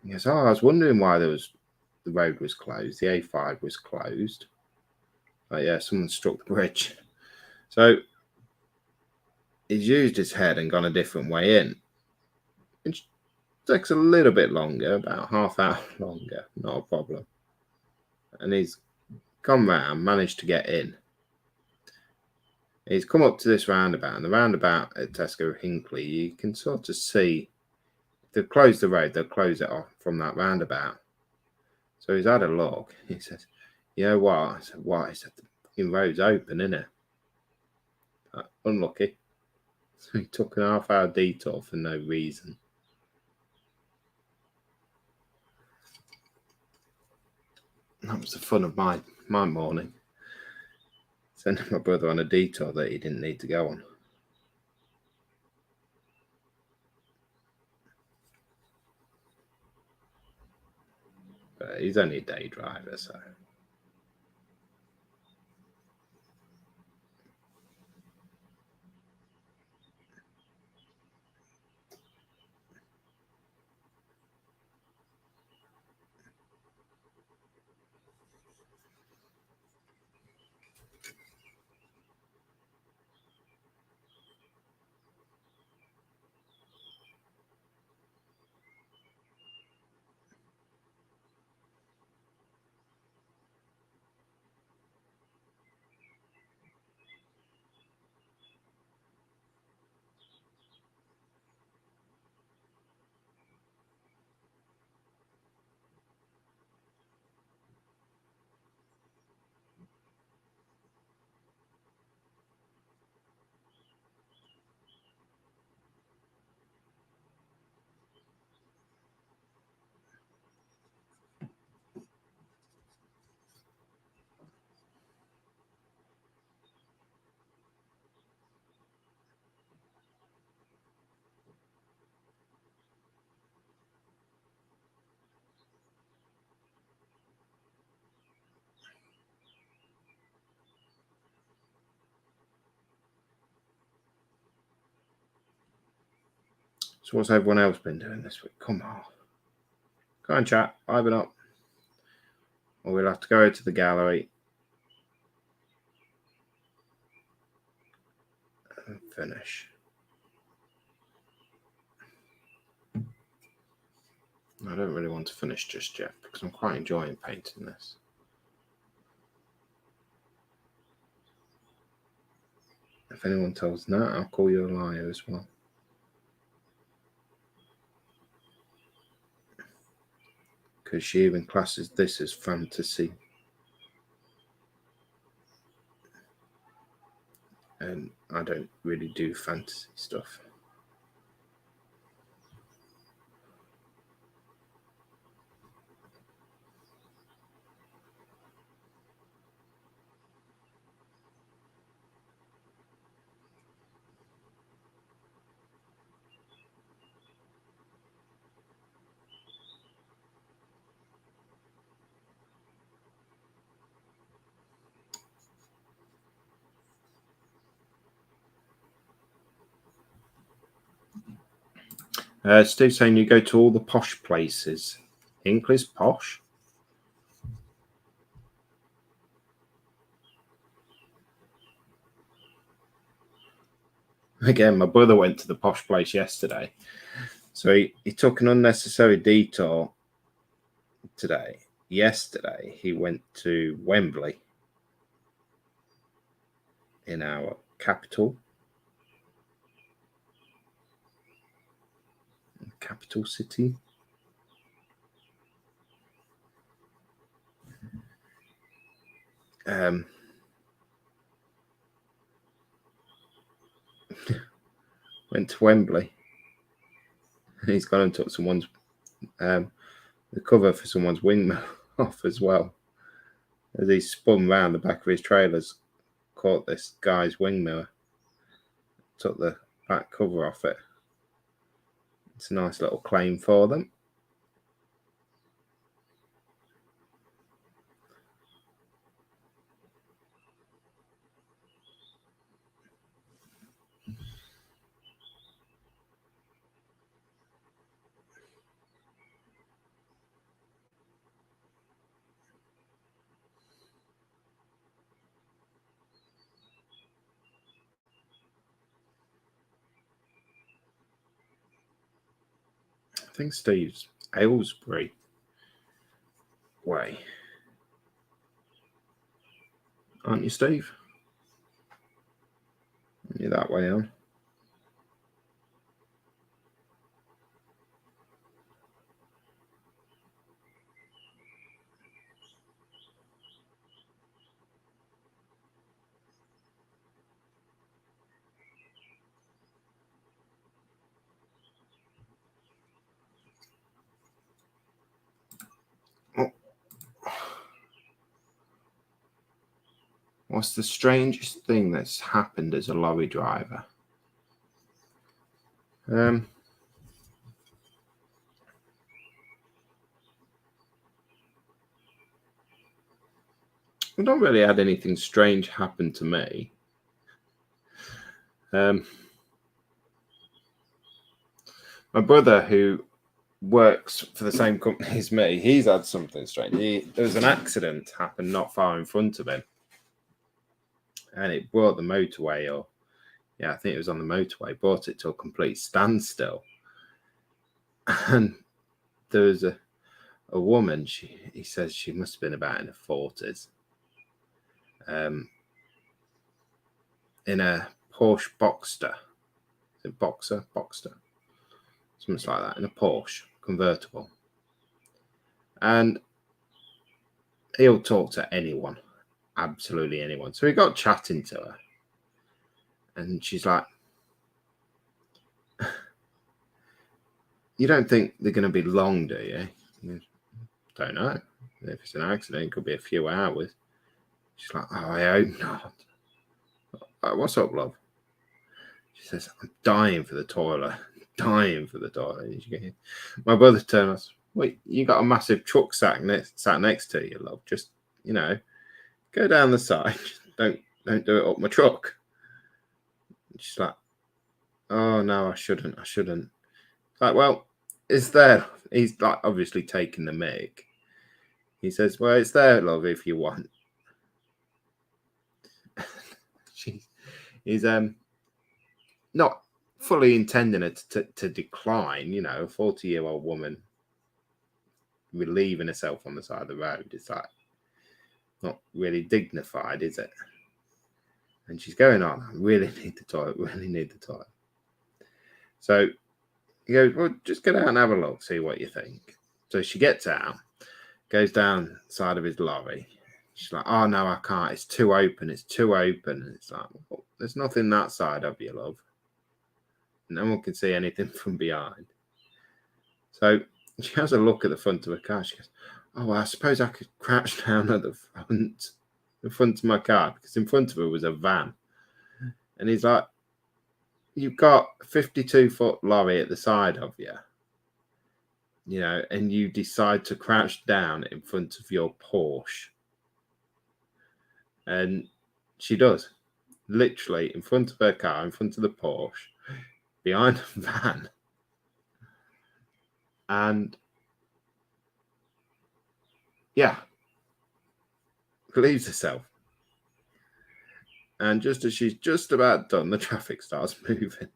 He goes, "Oh, I was wondering why the road was closed. The A5 was closed." Like, yeah, someone struck the bridge. So he's used his head and gone a different way in, which takes a little bit longer, about half hour longer, not a problem. And he's gone round, managed to get in. He's come up to this roundabout, and the roundabout at Tesco Hinckley, you can sort of see, if they've closed the road, they'll close it off from that roundabout. So he's had a look. He says, "You know what?" I said, "What?" He said, "The fucking road's open, isn't it?" Unlucky. So he took an half-hour detour for no reason. That was the fun of my morning. Sending my brother on a detour that he didn't need to go on. But he's only a day driver, so. So what's everyone else been doing this week? Come on. Go on, chat. Liven up. Or we'll have to go to the gallery and finish. I don't really want to finish just yet because I'm quite enjoying painting this. If anyone tells Nat, I'll call you a liar as well. Because she even classes this as fantasy. And I don't really do fantasy stuff. Steve's saying you go to all the posh places. Hinckley's posh? Again, my brother went to the posh place yesterday. So he took an unnecessary detour today. Yesterday, he went to Wembley. in our capital city. Went to Wembley. He's gone and took someone's the cover for someone's wing off as well. As he spun round the back of his trailers, caught this guy's wing mirror, took the back cover off it. It's a nice little claim for them. I think Steve's Aylesbury way. Aren't you, Steve? Aren't you that way on? What's the strangest thing that's happened as a lorry driver? I don't really had anything strange happen to me. My brother, who works for the same company as me, he's had something strange. There was an accident happened not far in front of him, and it brought the motorway, I think it was on the motorway, brought it to a complete standstill. And there was a woman, he says she must have been about in her 40s, in a Porsche Boxster. Is it Boxster? Something like that, in a Porsche convertible. And he'll talk to anyone, absolutely anyone. So he got chatting to her, and she's like, you don't think they're going to be long, do you? Don't know. If it's an accident, it could be a few hours. She's like, oh, I hope not. What's up, love? She says, I'm dying for the toilet. My brother turned us, wait, you got a massive truck sat next to you, love. Just, go down the side. Don't do it up my truck. And she's like, oh no, I shouldn't. Like, well, it's there. He's like obviously taking the mic. He says, well, it's there, love, if you want. He's not fully intending it to decline, a 40-year-old woman relieving herself on the side of the road. It's like not really dignified, is it? And she's going on, I really need the toilet. So he goes, well, just get out and have a look, see what you think. So she gets out, goes down the side of his lorry. She's like, oh no, I can't, it's too open. And it's like, well, there's nothing that side of you, love. No one can see anything from behind. So she has a look at the front of her car. She goes, oh, well, I suppose I could crouch down at the front of my car, because in front of her was a van. And he's like, you've got a 52-foot lorry at the side of you, and you decide to crouch down in front of your Porsche. And she does, literally in front of her car, in front of the Porsche, behind a van, and believes herself. And just as she's just about done, the traffic starts moving.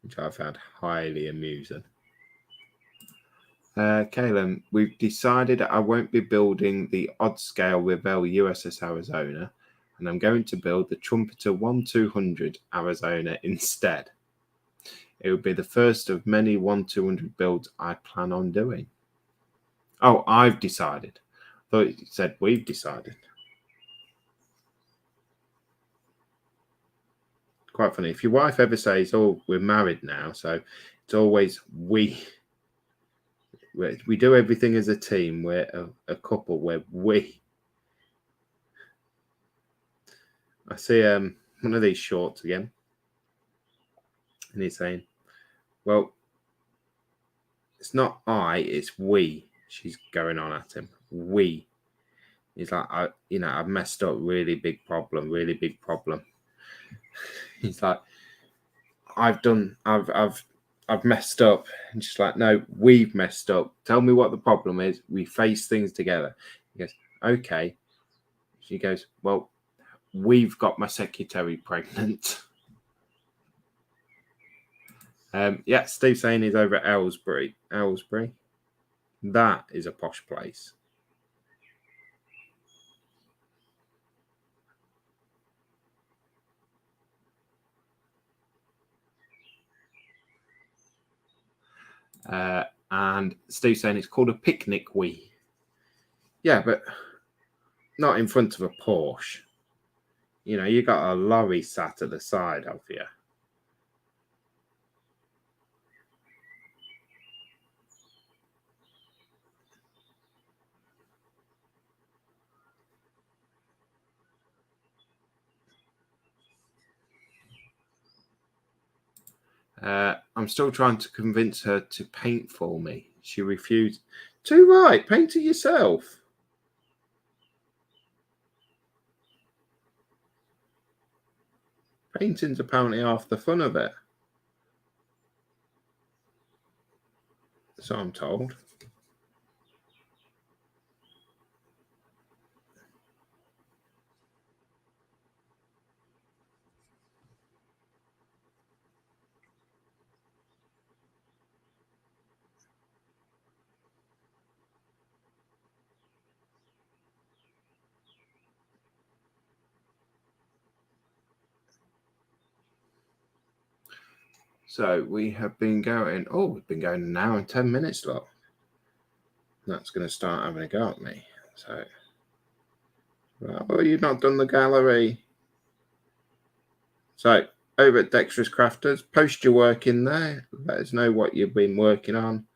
Which I found highly amusing. Caleb, we've decided I won't be building the odd scale Revell USS Arizona, and I'm going to build the Trumpeter 1200 Arizona instead. It will be the first of many 1200 builds I plan on doing. Oh, I've decided. I thought it said we've decided. Quite funny. If your wife ever says, "Oh, we're married now," so it's always we. We do everything as a team. We're a couple. We're we. I see one of these shorts again, and he's saying, "Well, it's not I, it's we." She's going on at him. We. He's like, I've messed up. Really big problem. Really big problem. He's like, I've messed up. And she's like, no, we've messed up. Tell me what the problem is. We face things together. He goes, okay. She goes, well, we've got my secretary pregnant. Yeah, Steve saying he's over at Aylesbury. Aylesbury. That is a posh place. And Steve saying it's called a picnic wee. Yeah, but not in front of a Porsche. You know, you got a lorry sat at the side of you. I'm still trying to convince her to paint for me. She refused. Too right, paint it yourself. Painting's apparently half the fun of it. So I'm told. So we have been going, we've been going an hour and 10 minutes, look. That's going to start having a go at me. So, you've not done the gallery. So, over at Dexterous Crafters, post your work in there. Let us know what you've been working on.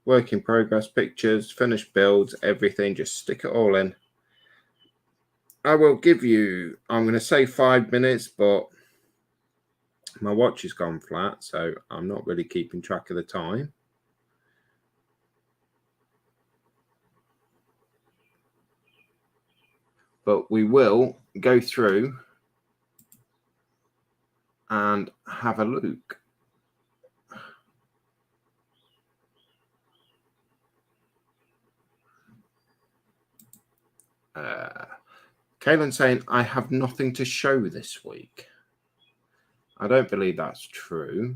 Work in progress, pictures, finished builds, everything. Just stick it all in. I will give you, I'm going to say 5 minutes, but my watch has gone flat, so I'm not really keeping track of the time. But we will go through and have a look. Kaylin saying, I have nothing to show this week. I don't believe that's true.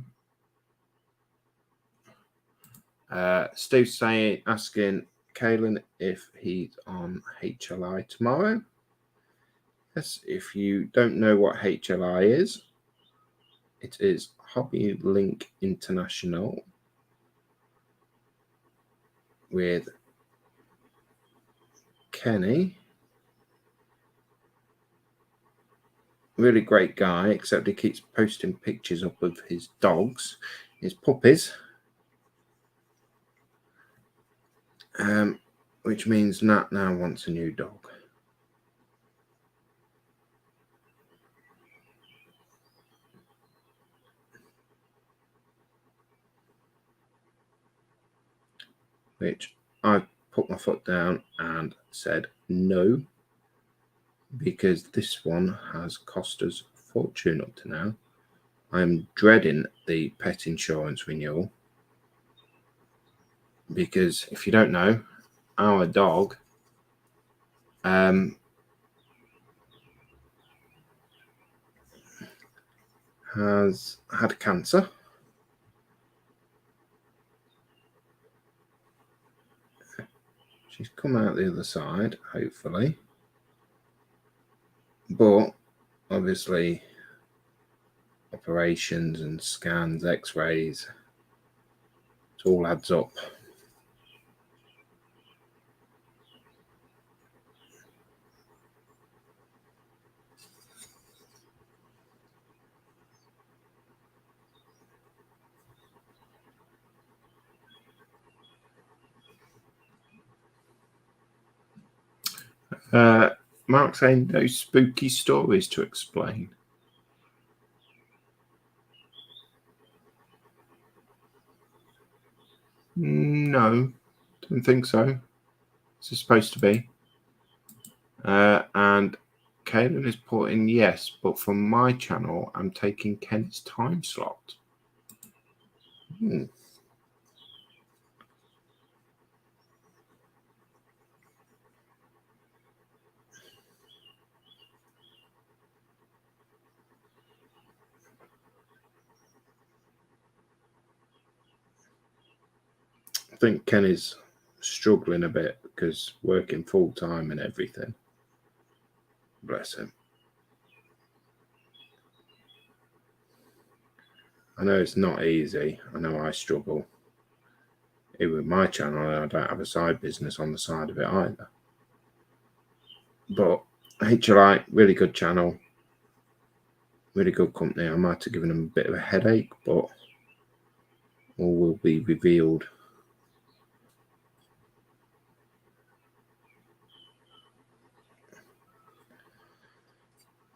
Steve's saying, asking Kaylin if he's on HLI tomorrow. Yes, if you don't know what HLI is, it is Hobby Link International with Kenny. Really great guy, except he keeps posting pictures up of his dogs, his puppies. Which means Nat now wants a new dog. Which I put my foot down and said no, because this one has cost us a fortune up to now. I'm dreading the pet insurance renewal, because if you don't know, our dog has had cancer. She's come out the other side, hopefully. But obviously, operations and scans, x-rays, it all adds up. Mark saying no spooky stories to explain. No, don't think so. This is supposed to be. And Kaylin is put in yes, but from my channel, I'm taking Kent's time slot. I think Ken is struggling a bit because working full time and everything. Bless him. I know it's not easy. I know I struggle. Even with my channel, I don't have a side business on the side of it either. But HLI, really good channel. Really good company. I might have given them a bit of a headache, but all will be revealed.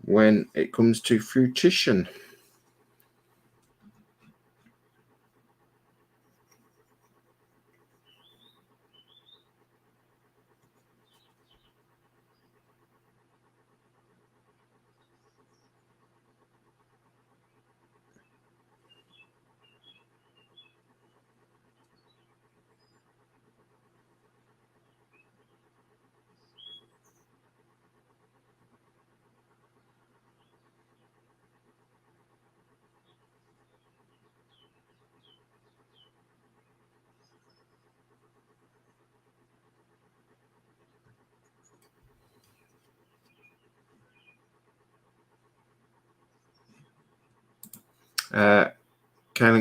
When it comes to fruition.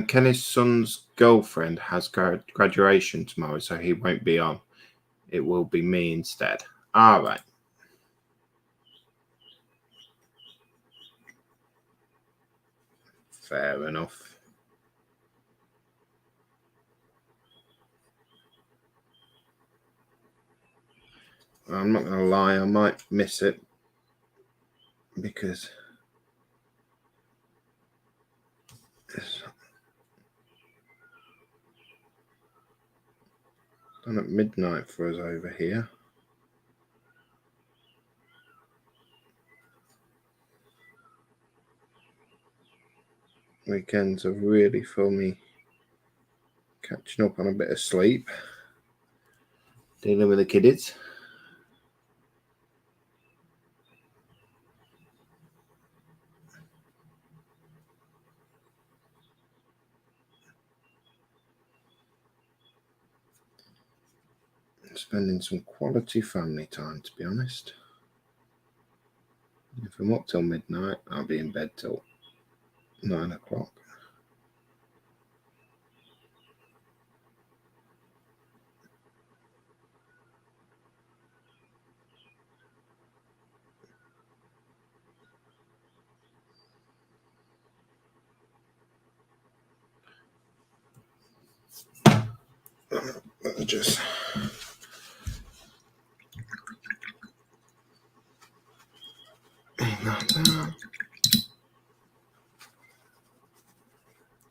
Kenny's son's girlfriend has graduation tomorrow, so he won't be on. It will be me instead. All right. Fair enough. I'm not going to lie, I might miss it because it's done at midnight for us over here. Weekends are really for me catching up on a bit of sleep, dealing with the kiddies. Spending some quality family time, to be honest. If I'm up till midnight, I'll be in bed till 9 o'clock. Just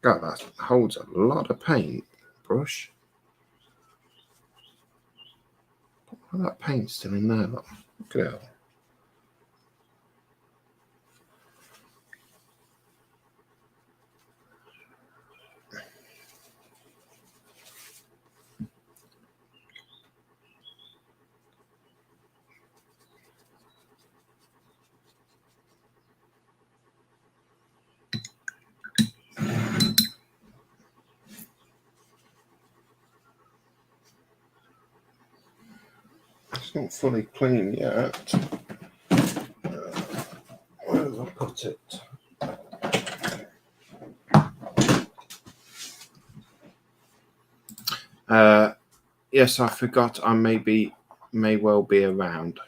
God, that holds a lot of paint brush. Well, that paint's still in there. Look at it. It's not fully clean yet. Where did I put it? Yes, I forgot. I may well be around.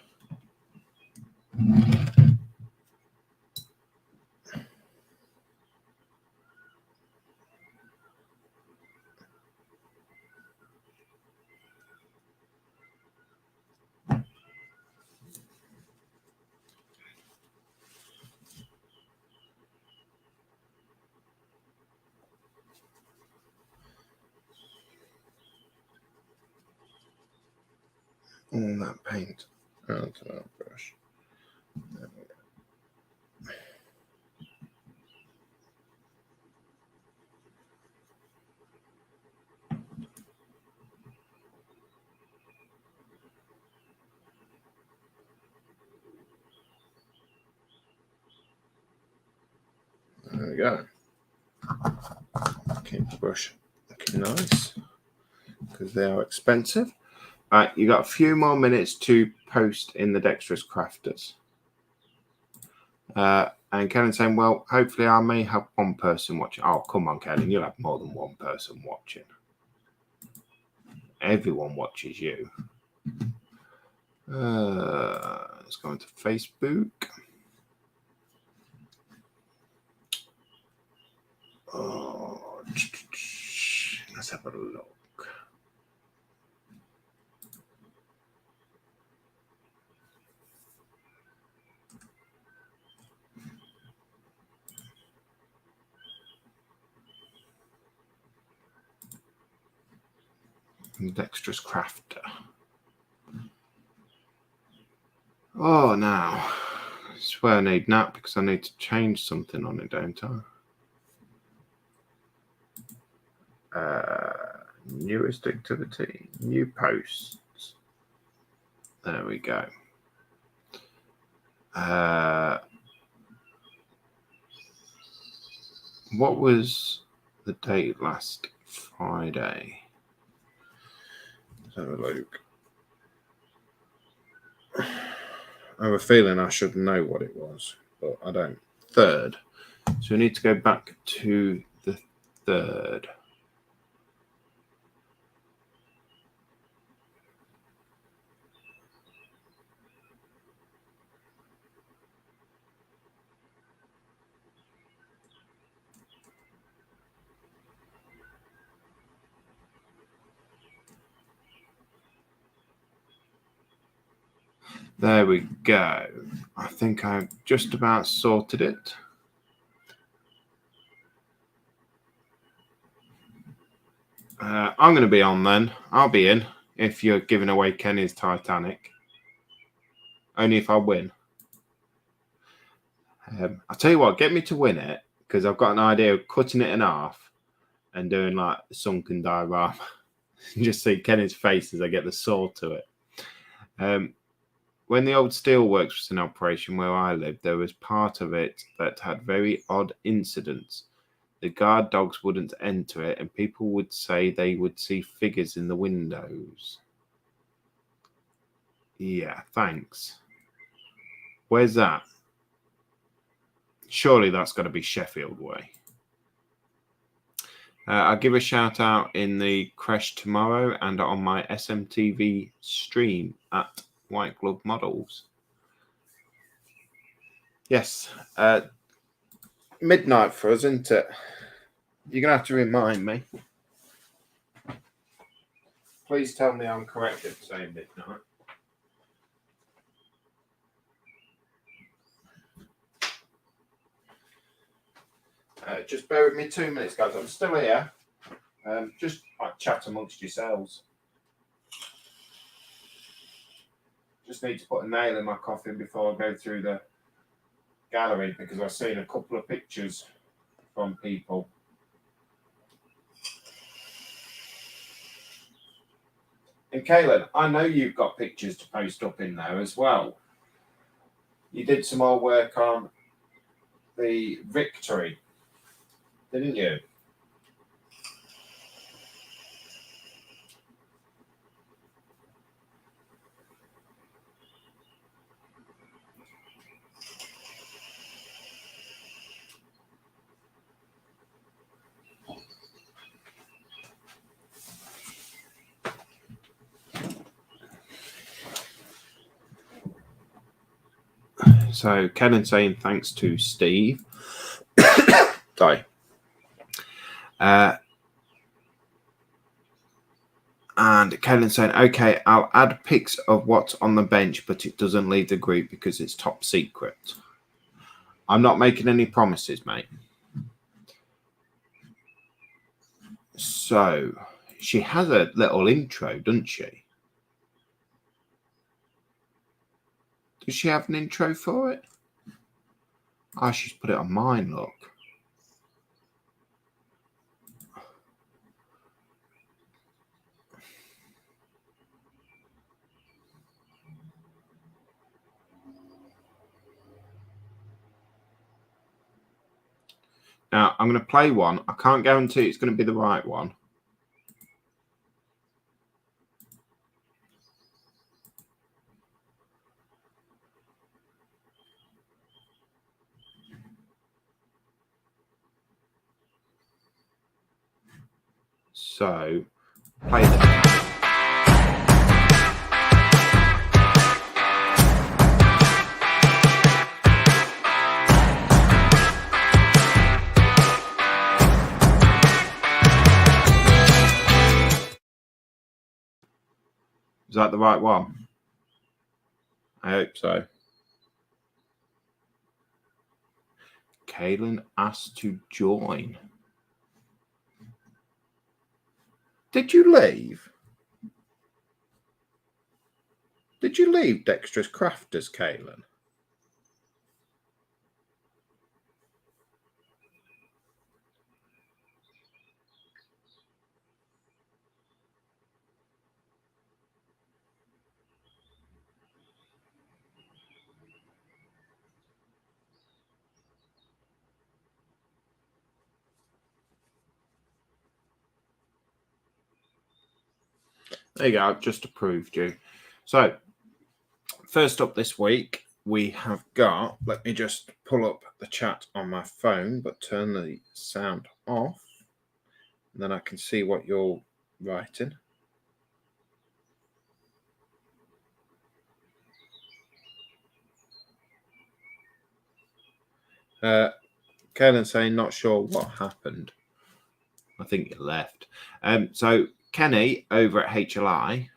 All that paint onto that brush. There we go. There we go. Keep the brush looking nice because they are expensive. Right, you got a few more minutes to post in the Dexterous Crafters. And Kevin's saying, well, hopefully I may have one person watching. Oh, come on, Kevin, you'll have more than one person watching. Everyone watches you. Let's go into Facebook. Oh, let's have a look. Dexterous Crafter. Oh, now. I swear I need nap because I need to change something on it, don't I? Newest activity, new posts. There we go. What was the date last Friday? Let's have a look. I have a feeling I should know what it was, but I don't. 3rd. So we need to go back to the 3rd. There we go. I think I've just about sorted it. I'm going to be on then. I'll be in if you're giving away Kenny's Titanic. Only if I win. I'll tell you what, get me to win it because I've got an idea of cutting it in half and doing like a sunken diorama. Just see Kenny's face as I get the saw to it. When the old steelworks was in operation where I lived, there was part of it that had very odd incidents. The guard dogs wouldn't enter it, and people would say they would see figures in the windows. Yeah, thanks. Where's that? Surely that's got to be Sheffield way. I'll give a shout out in the Crash tomorrow and on my SMTV stream at White Glove Models. Yes, midnight for us, isn't it? You're going to have to remind me. Please tell me I'm correct if saying midnight. Just bear with me 2 minutes, guys. I'm still here. Just like chat amongst yourselves. Just need to put a nail in my coffin before I go through the gallery because I've seen a couple of pictures from people. And Kaylin, I know you've got pictures to post up in there as well. You did some more work on the Victory, didn't you? So Kenan saying thanks to Steve. Sorry. And Kenan saying, okay, I'll add pics of what's on the bench, but it doesn't leave the group because it's top secret. I'm not making any promises, mate. So she has a little intro, doesn't she? Does she have an intro for it? Oh, she's put it on mine, look. Now, I'm going to play one. I can't guarantee it's going to be the right one. So, play that. Is that the right one? I hope so. Kaylin asked to join. Did you leave? Did you leave Dexterous Crafters, Kaylin? There you go, I've just approved you. So, first up this week, we have got, let me just pull up the chat on my phone, but turn the sound off. And then I can see what you're writing. Kaylin saying, not sure what happened. I think you left. So, Kenny over at HLI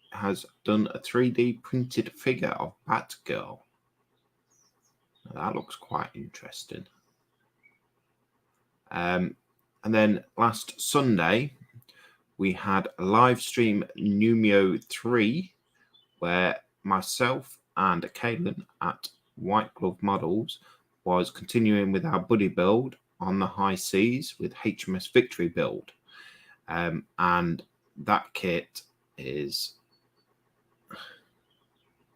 has done a 3D printed figure of Batgirl. Now, that looks quite interesting. And then last Sunday, we had a live stream Numio 3 where myself and Kaylin at White Glove Models was continuing with our buddy build on the high seas with HMS Victory build. And that kit is...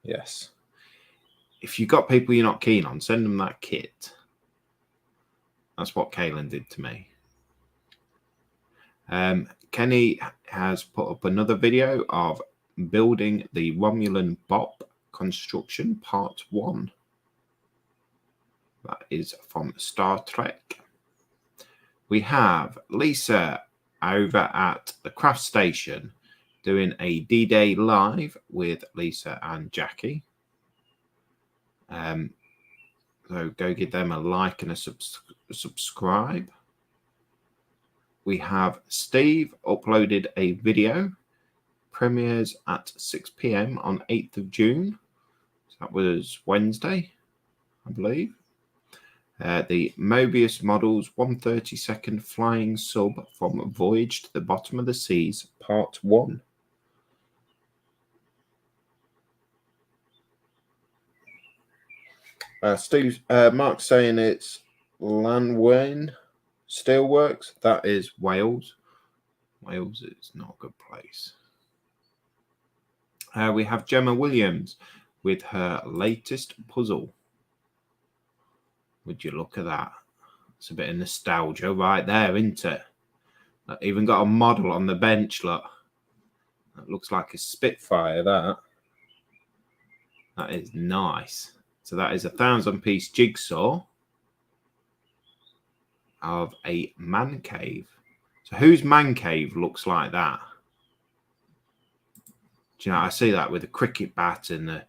Yes. If you've got people you're not keen on, send them that kit. That's what Kaylin did to me. Kenny has put up another video of building the Romulan Bop construction part 1. That is from Star Trek. We have Lisa over at the craft station doing a D-Day live with Lisa and Jackie. So go give them a like and a subscribe. We have Steve uploaded a video. Premieres at 6 p.m. on 8th of June. So that was Wednesday, I believe. The Mobius Models 132nd Flying Sub from Voyage to the Bottom of the Seas, Part 1. Mark's saying it's Llanwyn Steelworks. That is Wales. Wales is not a good place. We have Gemma Williams with her latest puzzle. Would you look at that? It's a bit of nostalgia right there, isn't it? I've even got a model on the bench, look. That looks like a Spitfire, that. That is nice. So that is a 1,000-piece jigsaw of a man cave. So whose man cave looks like that? Do you know, I see that with a cricket bat and the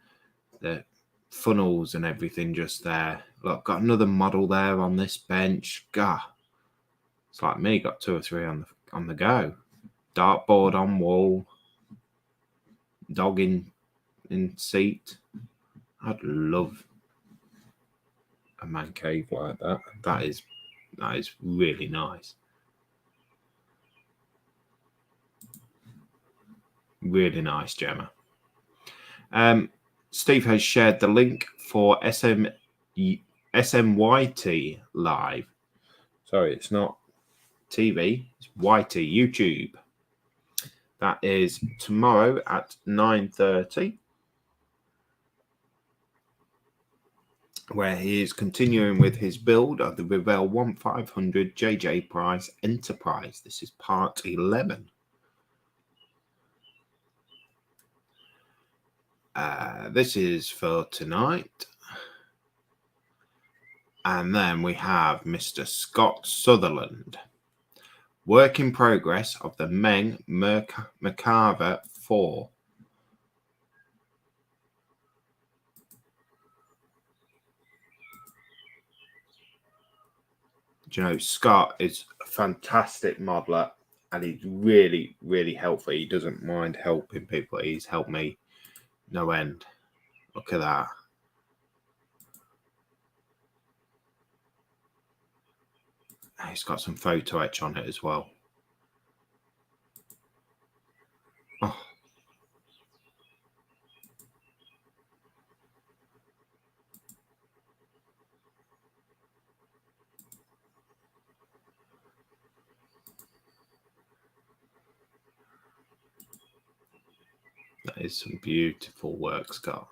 the funnels and everything just there. Look, got another model there on this bench. Gah, it's like me, got 2 or 3 on the go. Dartboard on wall, dog in seat. I'd love a man cave like that. That is really nice. Really nice, Gemma. Steve has shared the link for SMYT Live. Sorry, it's not TV, it's YT, YouTube. That is tomorrow at 9:30, where he is continuing with his build of the Revell 1500 JJ Price Enterprise. This is part 11. This is for tonight. And then we have Mr. Scott Sutherland. Work in progress of the Meng Merkava 4. Do you know, Scott is a fantastic modeler and he's really, really helpful. He doesn't mind helping people. He's helped me no end. Look at that. He's got some photo etch on it as well. Oh. That is some beautiful work, Scott.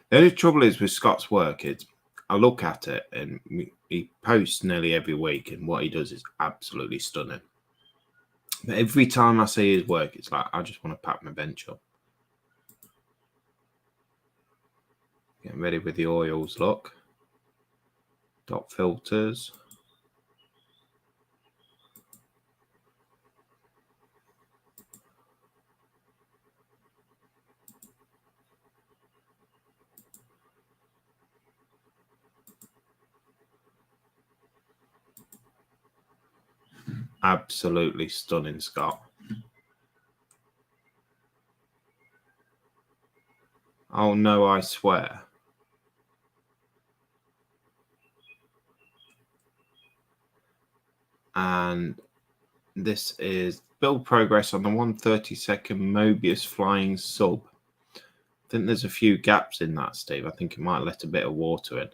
The only trouble is with Scott's work is I look at it and he posts nearly every week and what he does is absolutely stunning. But every time I see his work, it's like I just want to pack my bench up. Getting ready with the oils, look. Dot filters. Absolutely stunning, Scott. Oh no, I swear. And this is build progress on the 132nd Mobius flying sub. I think there's a few gaps in that, Steve. I think it might let a bit of water in.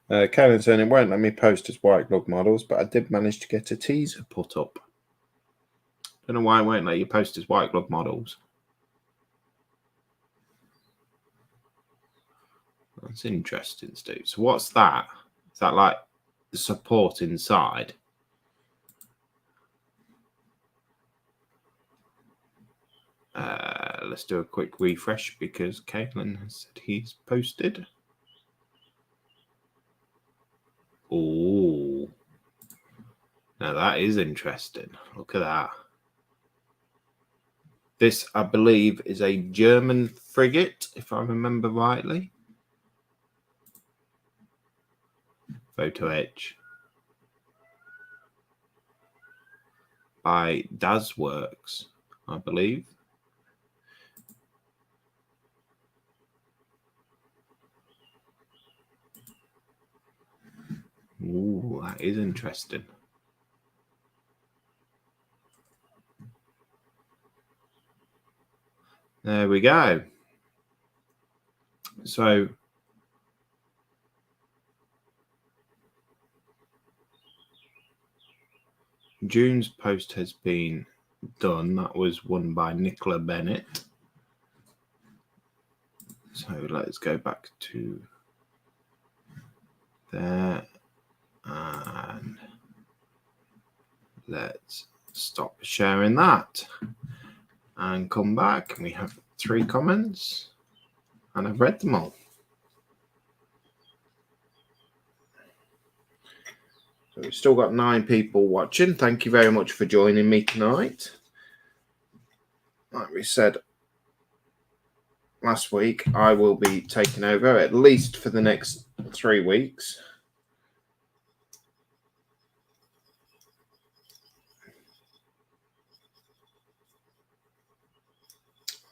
Karen saying it won't let me post as white glove models, but I did manage to get a teaser put up. Don't know why it won't let you post as white glove models. That's interesting, Steve. So what's that? Is that like the support inside? Let's do a quick refresh because Caitlin has said he's posted. Oh, now that is interesting. Look at that. This, I believe, is a German frigate, if I remember rightly. Photo etch by Dazworks, I believe. Ooh, that is interesting. There we go. So June's post has been done. That was won by Nicola Bennett. So let's go back to there and let's stop sharing that and come back. We have 3 comments and I've read them all. So we've still got 9 people watching. Thank you very much for joining me tonight. Like we said last week, I will be taking over at least for the next 3 weeks.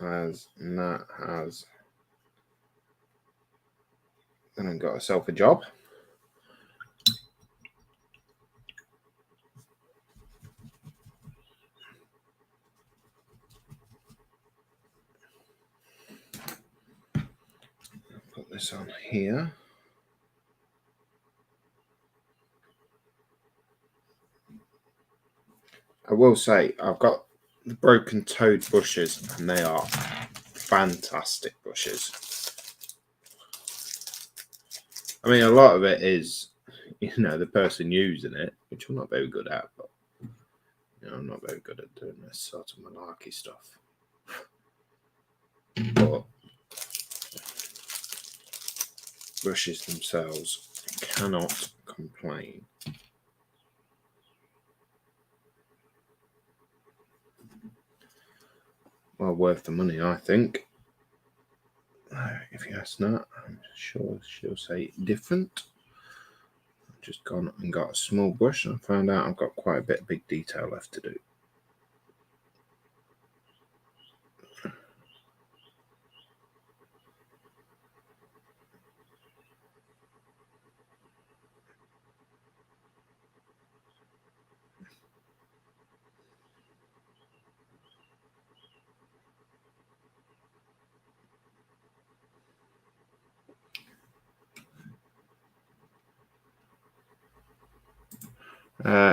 As Nat has gone and got herself a job. Put this on here. I will say I've got the broken toad bushes, and they are fantastic bushes. I mean, a lot of it is, the person using it, which I'm not very good at, but I'm not very good at doing this sort of malarkey stuff. But brushes themselves cannot complain. Well worth the money, I think. If you ask Nat, I'm sure she'll say different. I've just gone and got a small brush and I found out I've got quite a bit of big detail left to do.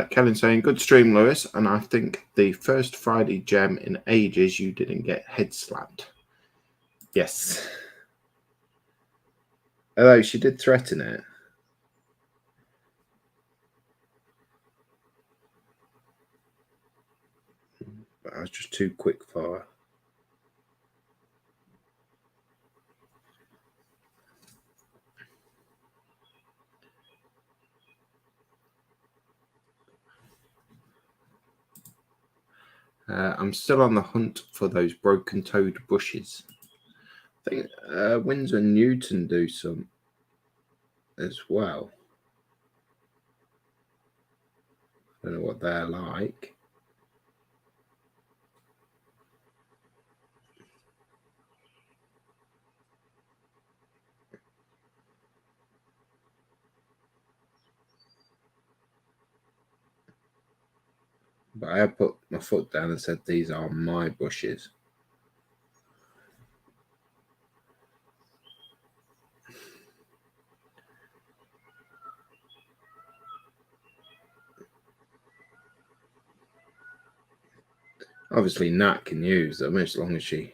Kevin saying, good stream, Lewis, and I think the first Friday gem in ages you didn't get head slapped. Yes. Although she did threaten it. But I was just too quick for her. I'm still on the hunt for those broken toed bushes. I think Winsor & Newton do some as well. I don't know what they're like. But I have put my foot down and said these are my bushes. Obviously, Nat can use them as long as she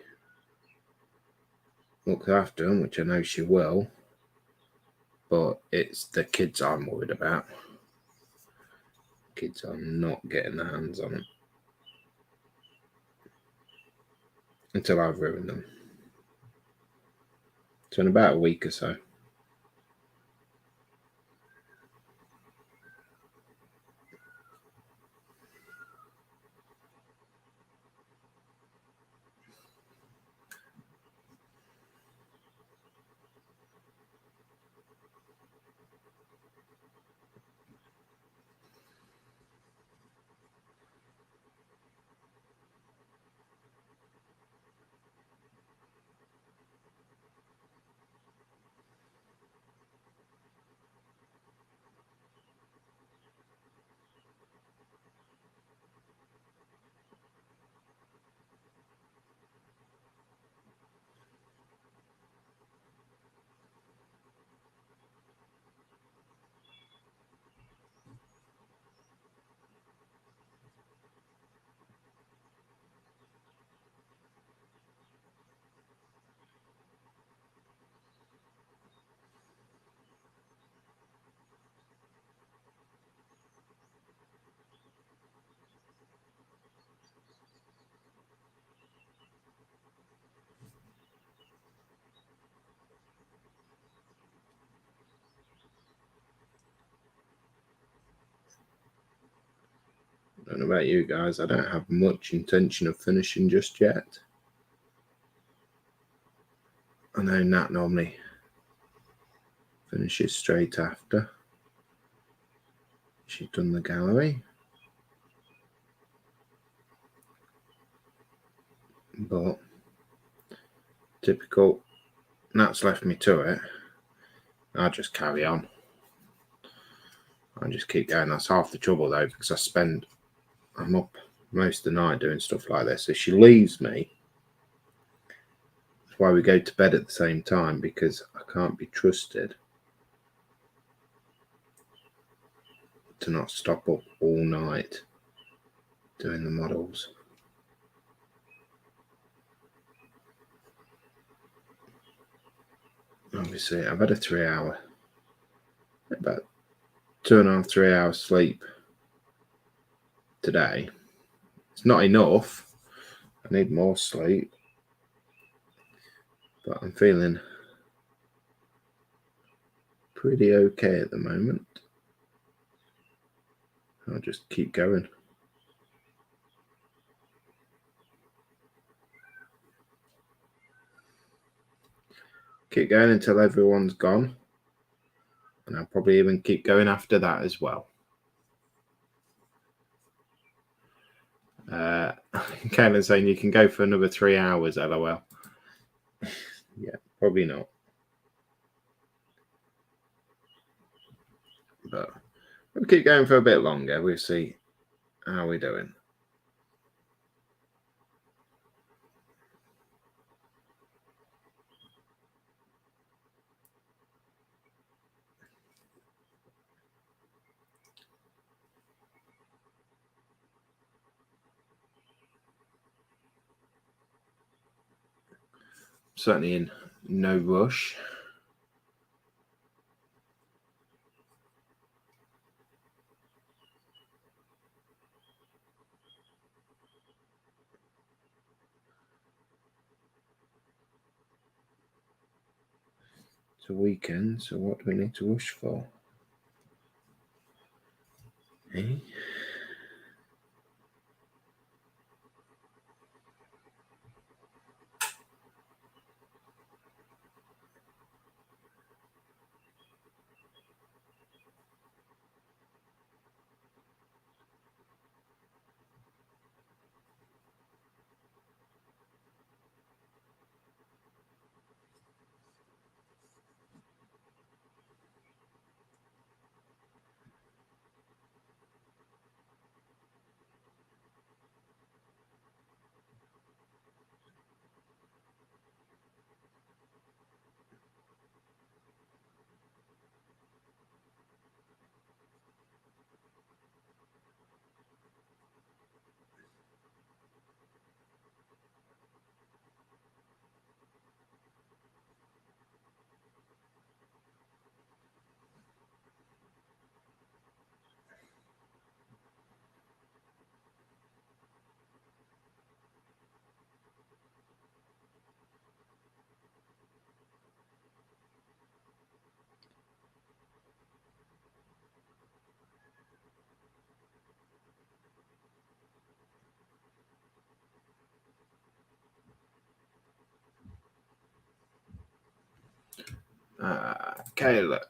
looks after them, which I know she will. But it's the kids I'm worried about. Kids are not getting their hands on them until I've ruined them. So in about a week or so. don't know about you guys, I don't have much intention of finishing just yet. I know Nat normally finishes straight after she's done the gallery. But typical, Nat's left me to it. I'll just carry on. I'll just keep going. That's half the trouble though, because I'm up most of the night doing stuff like this. If she leaves me, that's why we go to bed at the same time, because I can't be trusted to not stop up all night doing the models. Obviously, I've had a 3 hour, about 2.5, 3 hours sleep today. It's not enough. I need more sleep. But I'm feeling pretty okay at the moment. I'll just keep going. Keep going until everyone's gone. And I'll probably even keep going after that as well. Caitlin's saying you can go for another 3 hours, LOL. Yeah, probably not. But we'll keep going for a bit longer. We'll see how we're doing. Certainly in no rush. It's a weekend, so what do we need to rush for? Eh? Okay, look.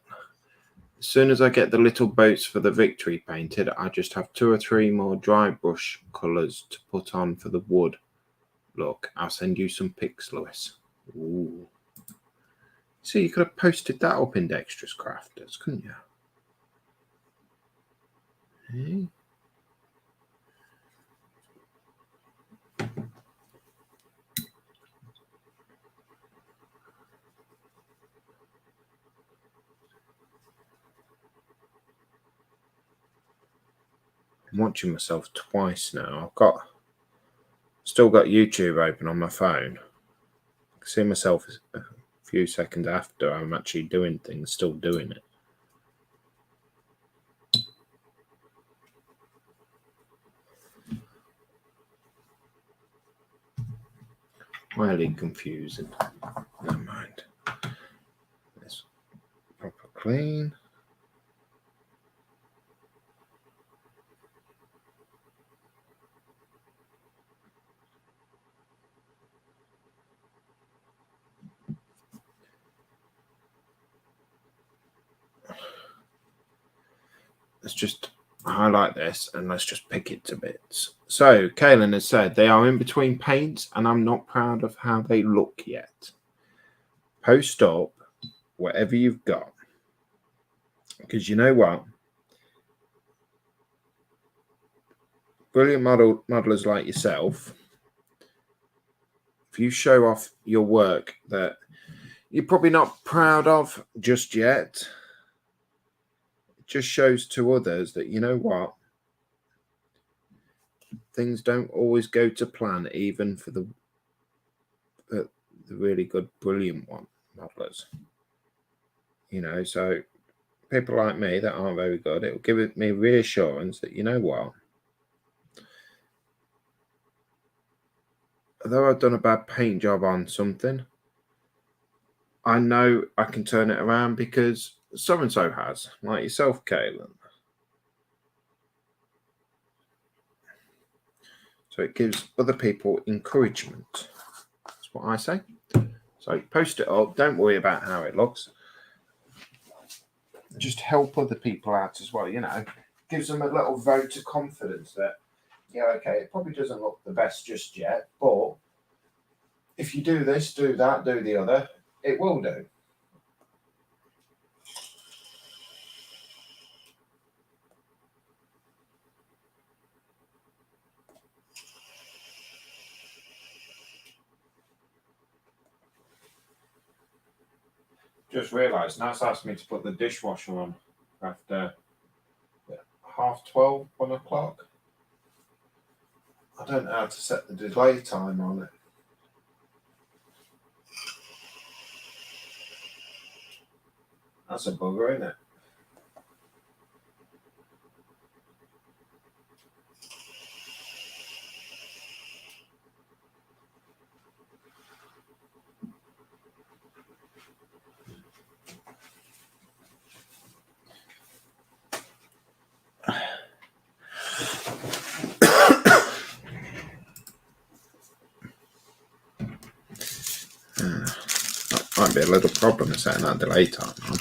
As soon as I get the little boats for the victory painted, I just have 2 or 3 more dry brush colours to put on for the wood. Look, I'll send you some pics, Lewis. Ooh. See, you could have posted that up in Dexterous Crafters, couldn't you? Hey. I'm watching myself twice now. Still got YouTube open on my phone. I can see myself a few seconds after I'm actually doing things, still doing it. Highly confusing. Never mind. Let's proper clean. let's just highlight this and let's just pick it to bits. So Kaylin has said they are in between paints and I'm not proud of how they look yet. Post up whatever you've got, because you know what, brilliant modelers like yourself, if you show off your work that you're probably not proud of just yet, it just shows to others that, you know what, things don't always go to plan, even for the really good, brilliant modelers. You know, so people like me that aren't very good, it will give me reassurance that, you know what, although I've done a bad paint job on something, I know I can turn it around because so-and-so has, like yourself, Kaylin. So it gives other people encouragement. That's what I say. So post it up. Don't worry about how it looks. Just help other people out as well, you know. Gives them a little vote of confidence that, yeah, okay, it probably doesn't look the best just yet, but if you do this, do that, do the other, it will do. Just realised, Nat's asked me to put the dishwasher on after 12:30, 1 o'clock. I don't know how to set the delay time on it. That's a bugger, isn't it? That might be a little problem setting that delay time on.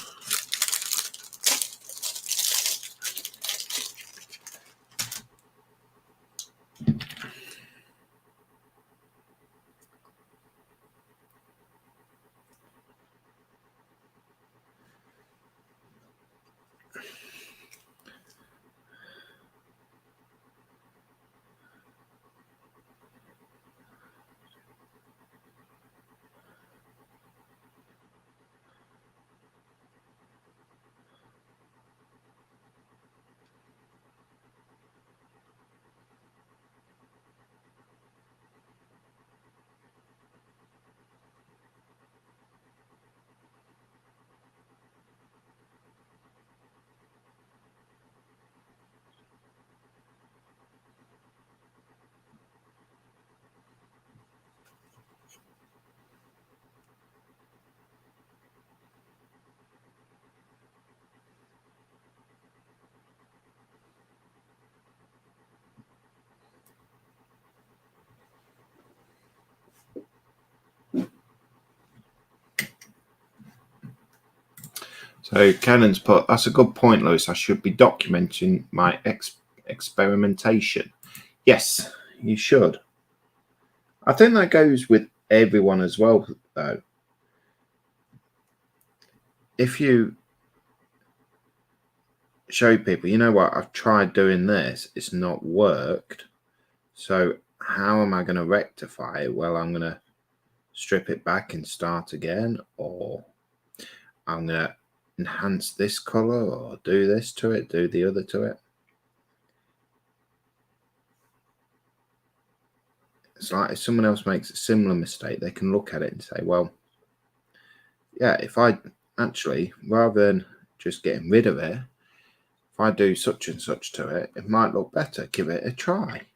So Cannon's put, that's a good point, Lewis. I should be documenting my experimentation. Yes, you should. I think that goes with everyone as well, though. If you show people, you know what, I've tried doing this, it's not worked. So how am I going to rectify it? Well, I'm going to strip it back and start again, or I'm going to enhance this color, or do this to it, do the other to it. It's like if someone else makes a similar mistake, they can look at it and say, well, yeah, if I actually, rather than just getting rid of it, if I do such and such to it, it might look better. Give it a try.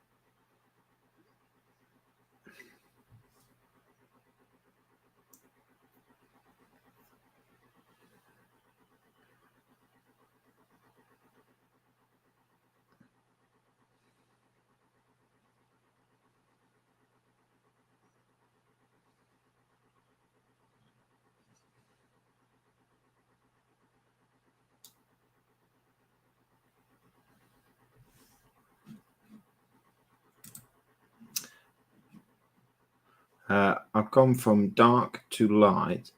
I've gone from dark to light,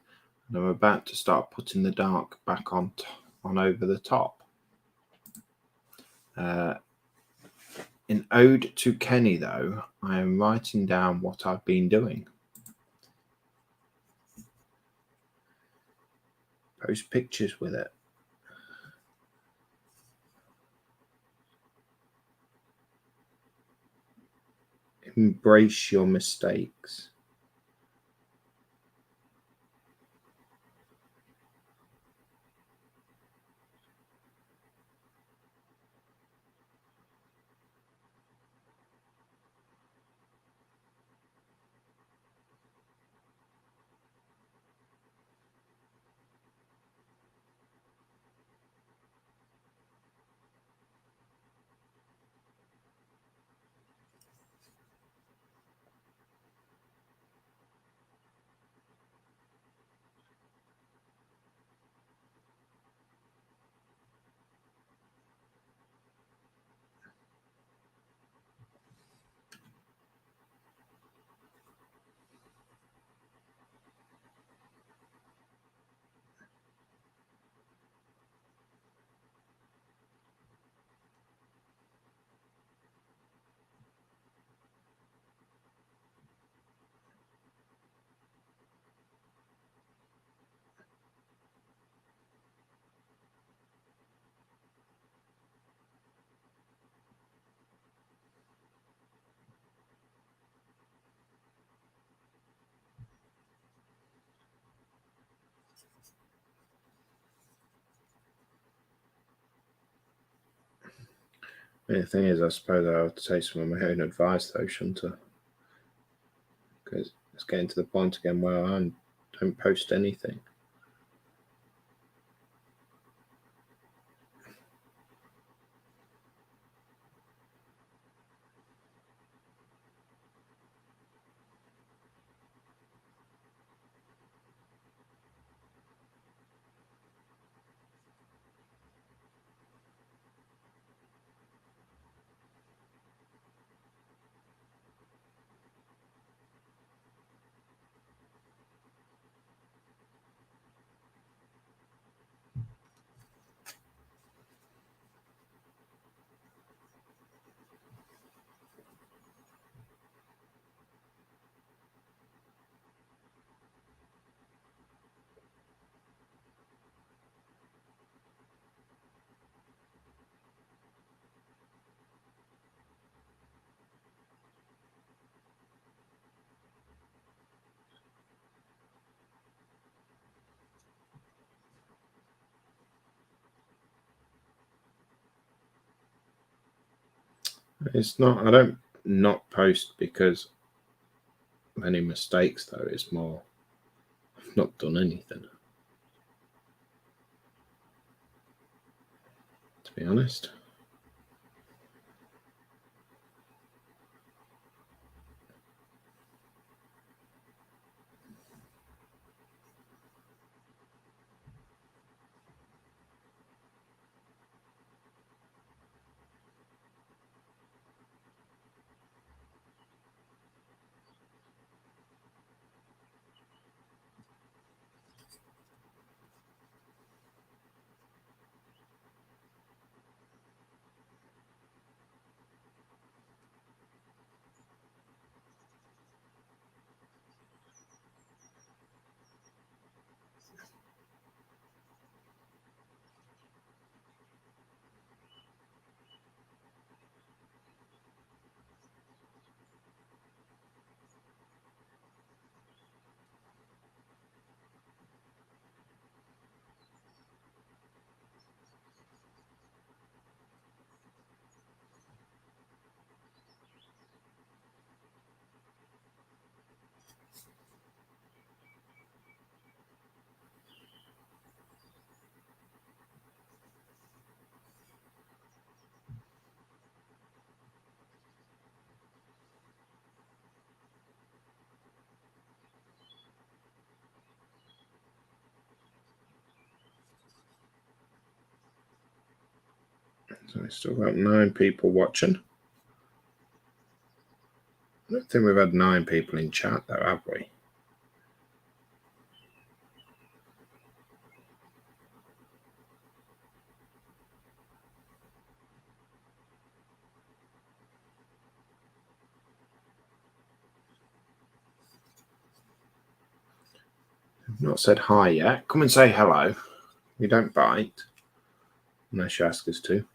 and I'm about to start putting the dark back on over the top. In Ode to Kenny, though, I am writing down what I've been doing. Post pictures with it. Embrace your mistakes. The thing is, I suppose I have to take some of my own advice, though, shouldn't I? Because it's getting to the point again where I don't post anything. It's not. I don't not post because of any mistakes, though. It's more I've not done anything, to be honest. So I still got 9 people watching. don't think we've had 9 people in chat though, have we? I've not said hi yet. Come and say hello. We don't bite unless you ask us to.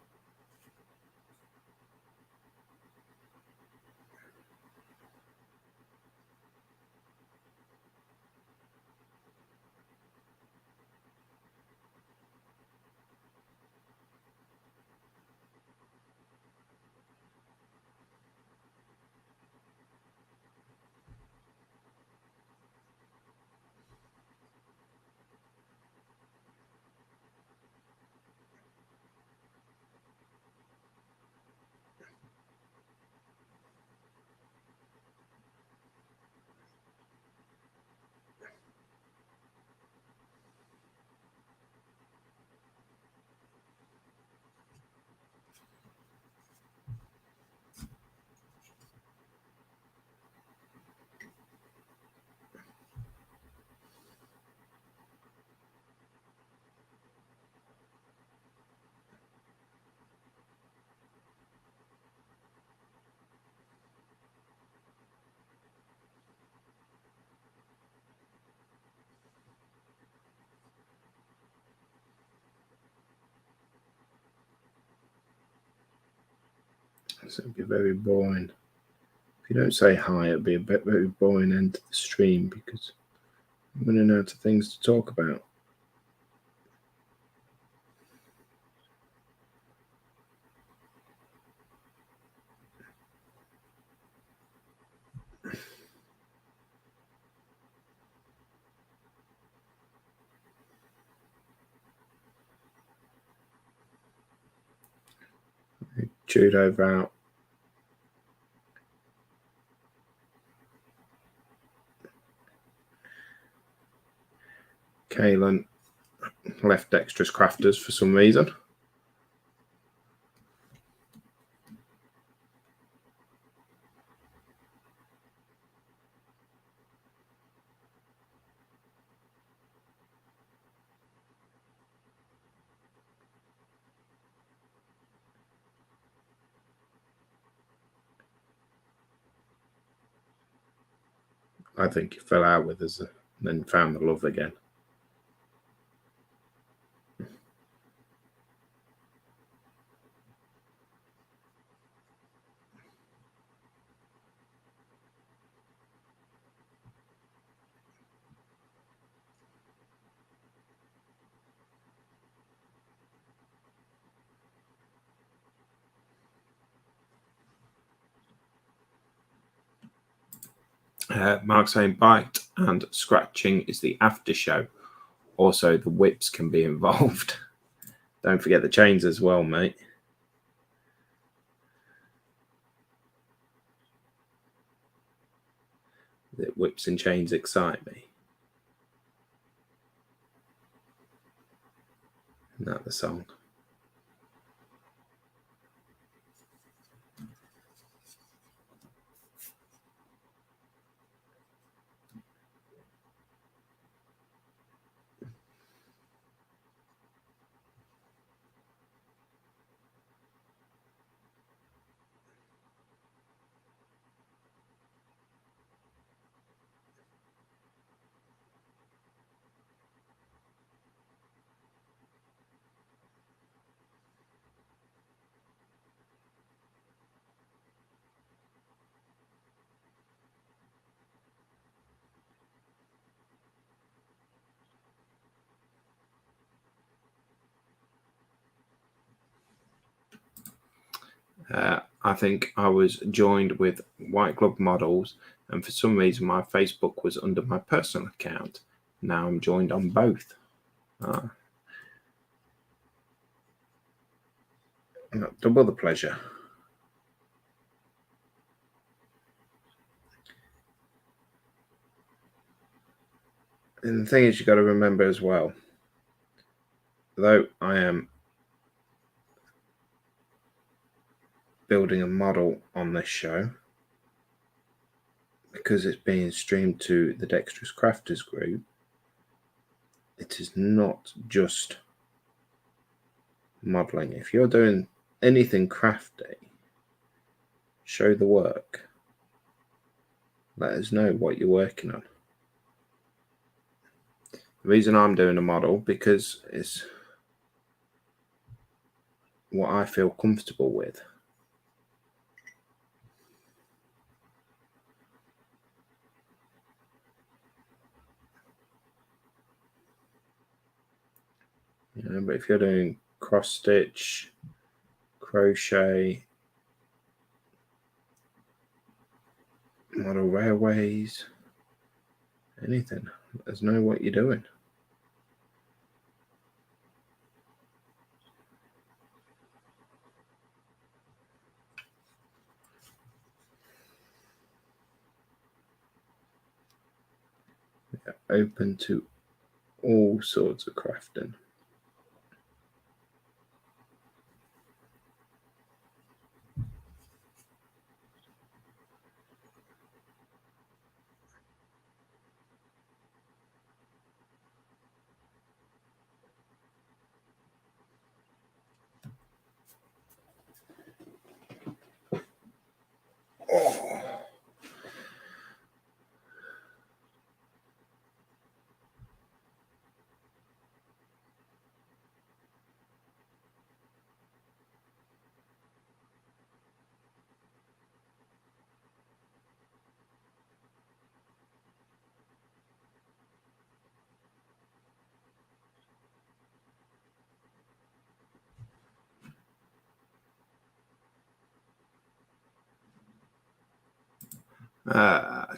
So it'd be very boring. If you don't say hi, it'll be a bit very boring end to the stream because I'm running out of things to talk about. Chewed over out. Kaylin left Dexterous Crafters for some reason. I think he fell out with us and then found the love again. Mark saying bite and scratching is the after show. Also, the whips can be involved. Don't forget the chains as well, mate. The whips and chains excite me. Isn't that the song? I think I was joined with White Glove Models, and for some reason my Facebook was under my personal account. Now I'm joined on both. Double the pleasure. And the thing is, you've got to remember as well, though I am building a model on this show, because it's being streamed to the Dexterous Crafters group, it is not just modelling. If you're doing anything crafty, show the work. Let us know what you're working on. The reason I'm doing a model, because it's what I feel comfortable with. You know, but if you're doing cross stitch, crochet, model railways, anything, let us know what you're doing. We're open to all sorts of crafting. Oh.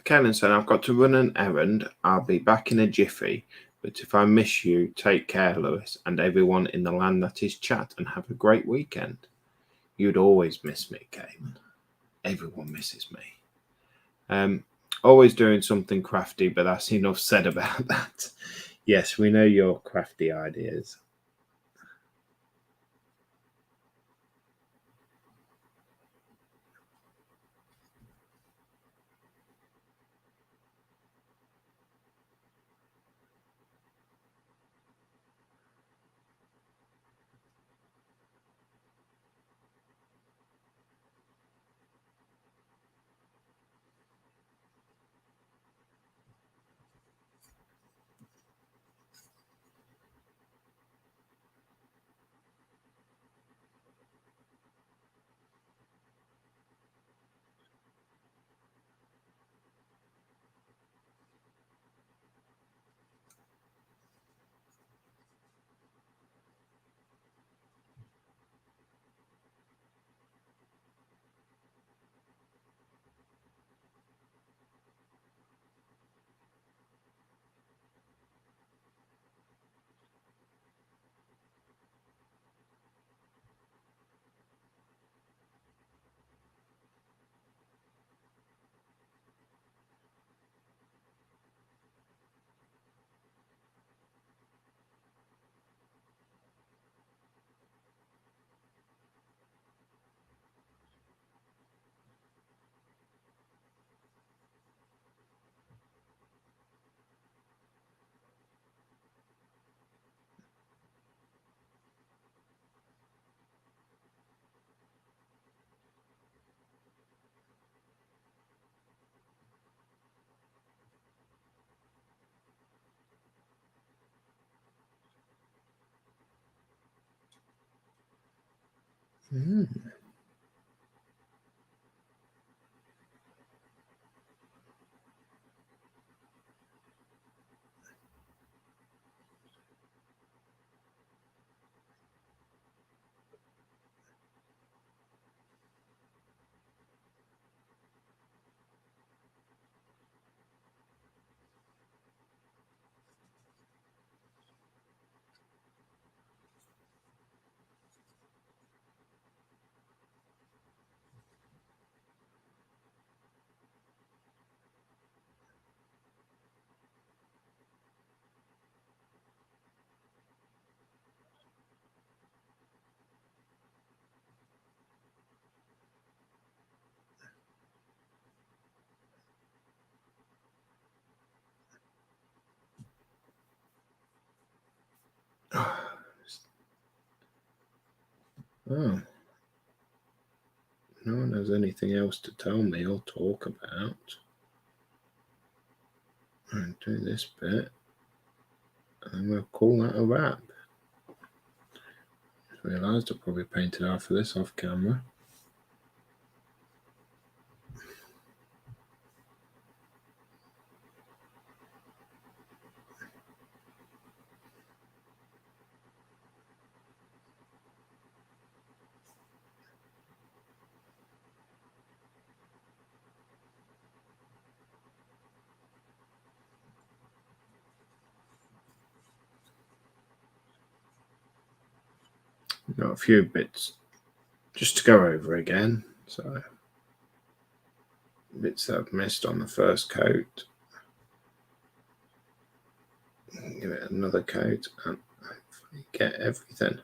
Kenan said, I've got to run an errand. I'll be back in a jiffy. But if I miss you, take care, Lewis, and everyone in the land that is chat, and have a great weekend. You'd always miss me, Kenan. Everyone misses me. Always doing something crafty, but that's enough said about that. Yes, we know your crafty ideas. Oh. No one has anything else to tell me or talk about. I'll do this bit, and we'll call that a wrap. Just realised I probably painted half of this off camera. Got a few bits just to go over again. So bits that I've missed on the first coat. Give it another coat and hopefully get everything.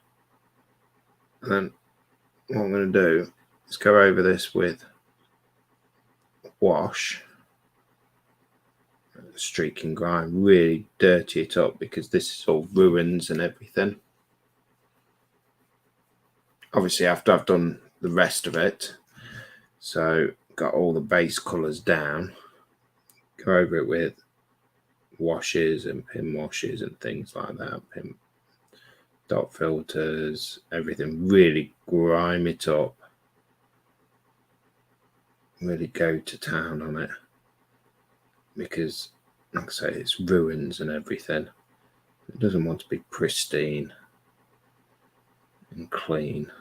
And then what I'm going to do is go over this with wash, streak and grime, really dirty it up because this is all ruins and everything. Obviously after I've done the rest of it, so got all the base colours down, go over it with washes and pin washes and things like that, pin dot filters, everything, really grime it up, really go to town on it because like I say, it's ruins and everything. It doesn't want to be pristine and clean.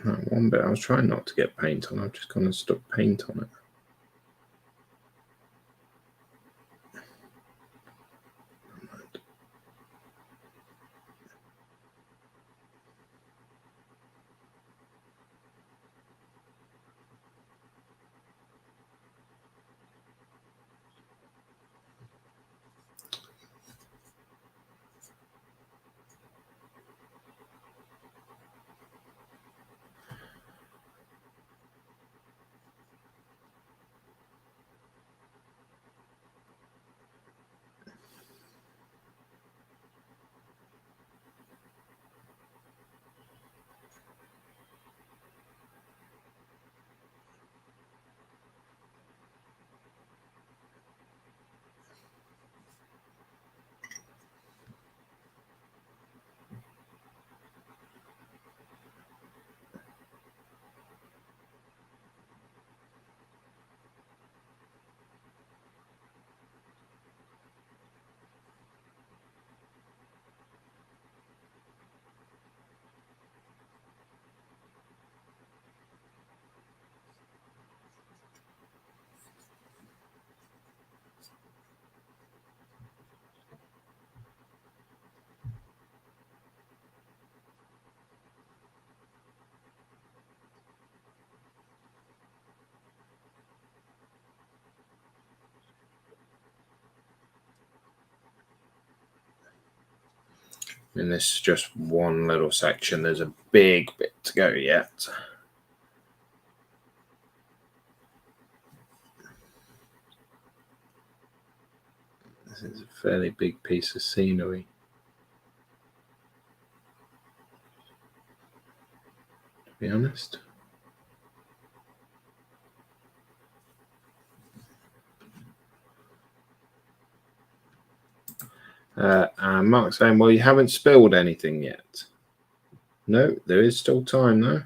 That one bit I was trying not to get paint on, I've just kind of stuck paint on it. And this is just one little section. There's a big bit to go yet. This is a fairly big piece of scenery. To be honest. And Mark's saying, well, you haven't spilled anything yet. No, there is still time though.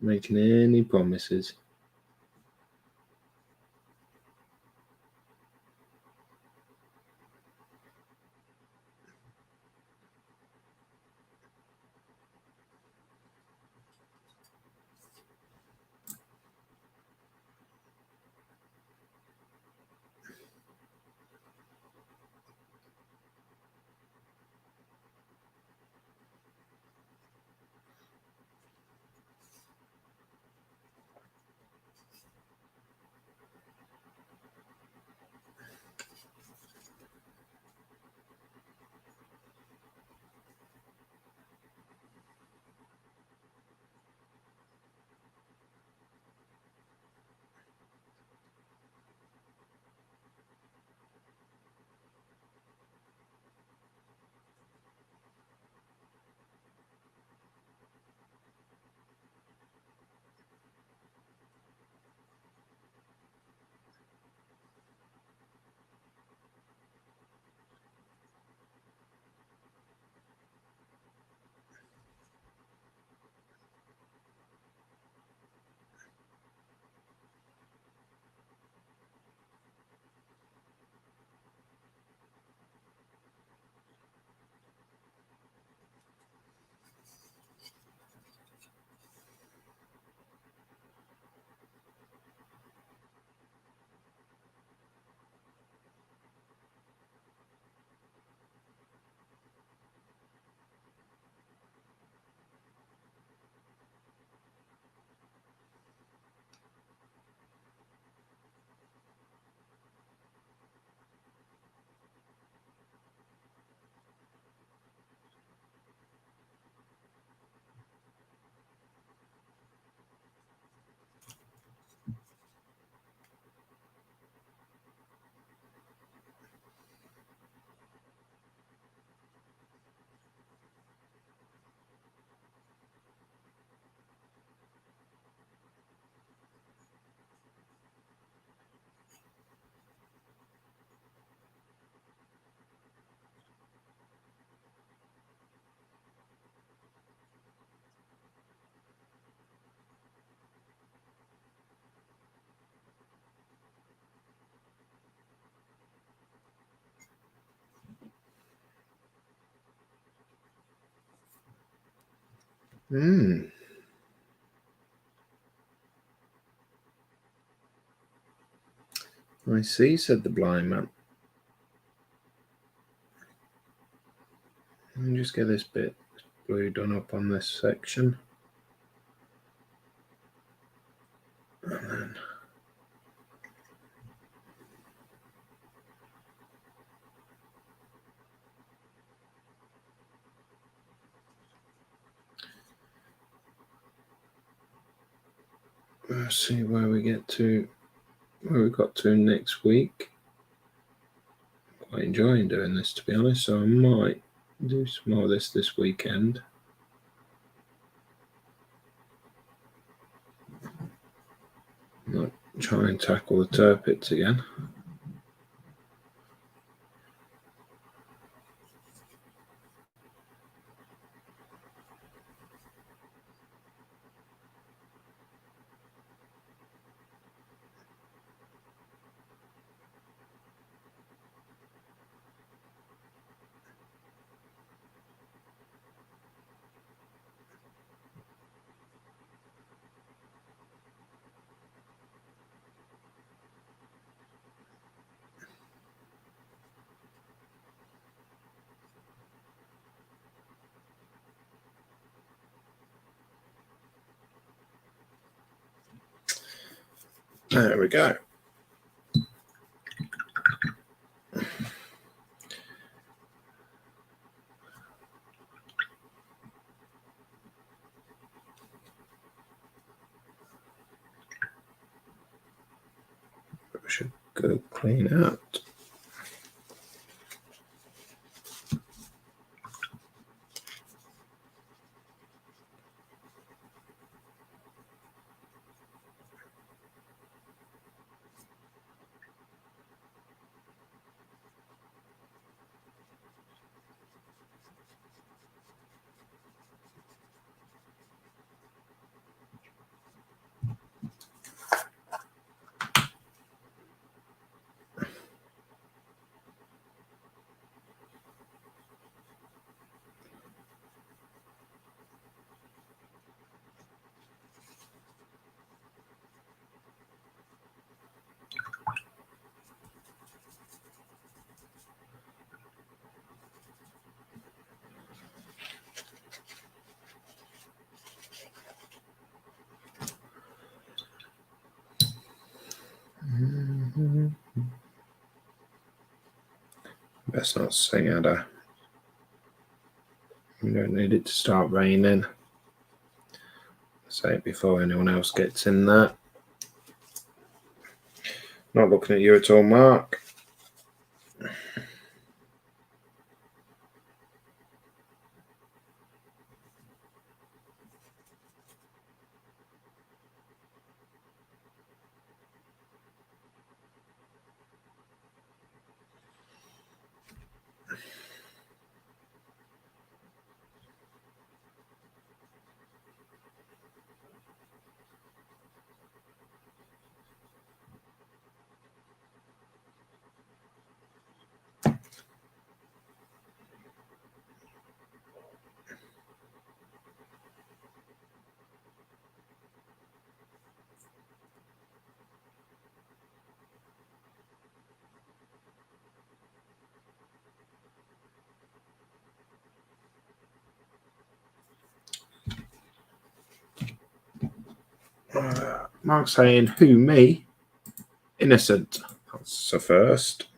making any promises. I see, said the blind man. Let me just get this bit blue done up on this section. And then let's see where we got to next week. Quite enjoying doing this, to be honest, so I might do some more of this weekend. Might try and tackle the turpits again. There we go. I should go clean out. Best not sing, Ada. We don't need it to start raining. Say it before anyone else gets in there. Not looking at you at all, Mark. Mark's saying, who, me? Innocent. That's the first.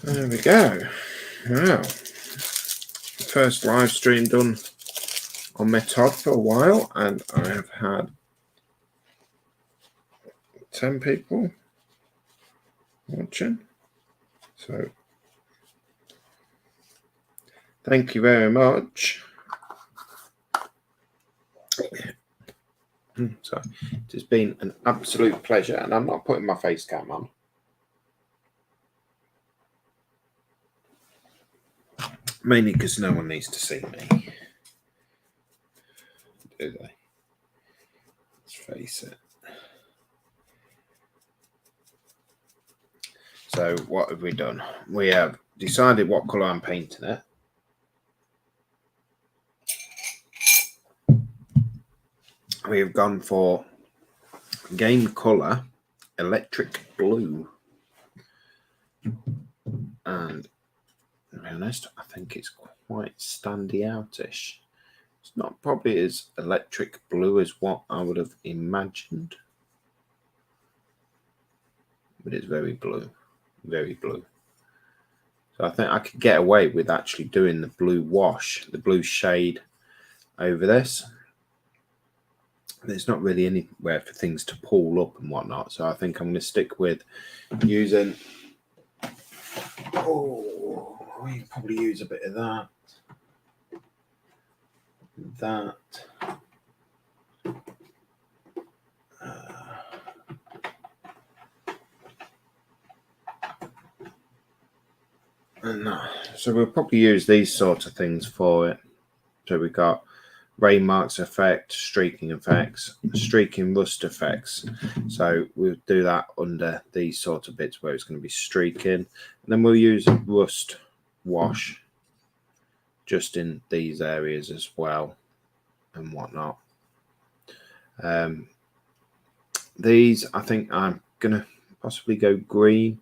There we go. Wow. First live stream done on my Todd for a while, and I have had 10 people watching. So thank you very much. So it has been an absolute pleasure, and I'm not putting my face cam on. Mainly because no one needs to see me. Do they? Let's face it. So what have we done? We have decided what colour I'm painting it. We have gone for game colour electric blue. And to be honest, I think it's quite standy outish. It's not probably as electric blue as what I would have imagined. But it's very blue. Very blue. So I think I could get away with actually doing the blue wash, the blue shade over this. There's not really anywhere for things to pull up and whatnot. So I think I'm going to stick with using... Oh, we probably use a bit of that. That. And that. So we'll probably use these sorts of things for it. So we've got ray marks effect, streaking effects, streaking rust effects. So we'll do that under these sort of bits where it's going to be streaking. And then we'll use a rust wash just in these areas as well and whatnot. These, I think I'm going to possibly go green.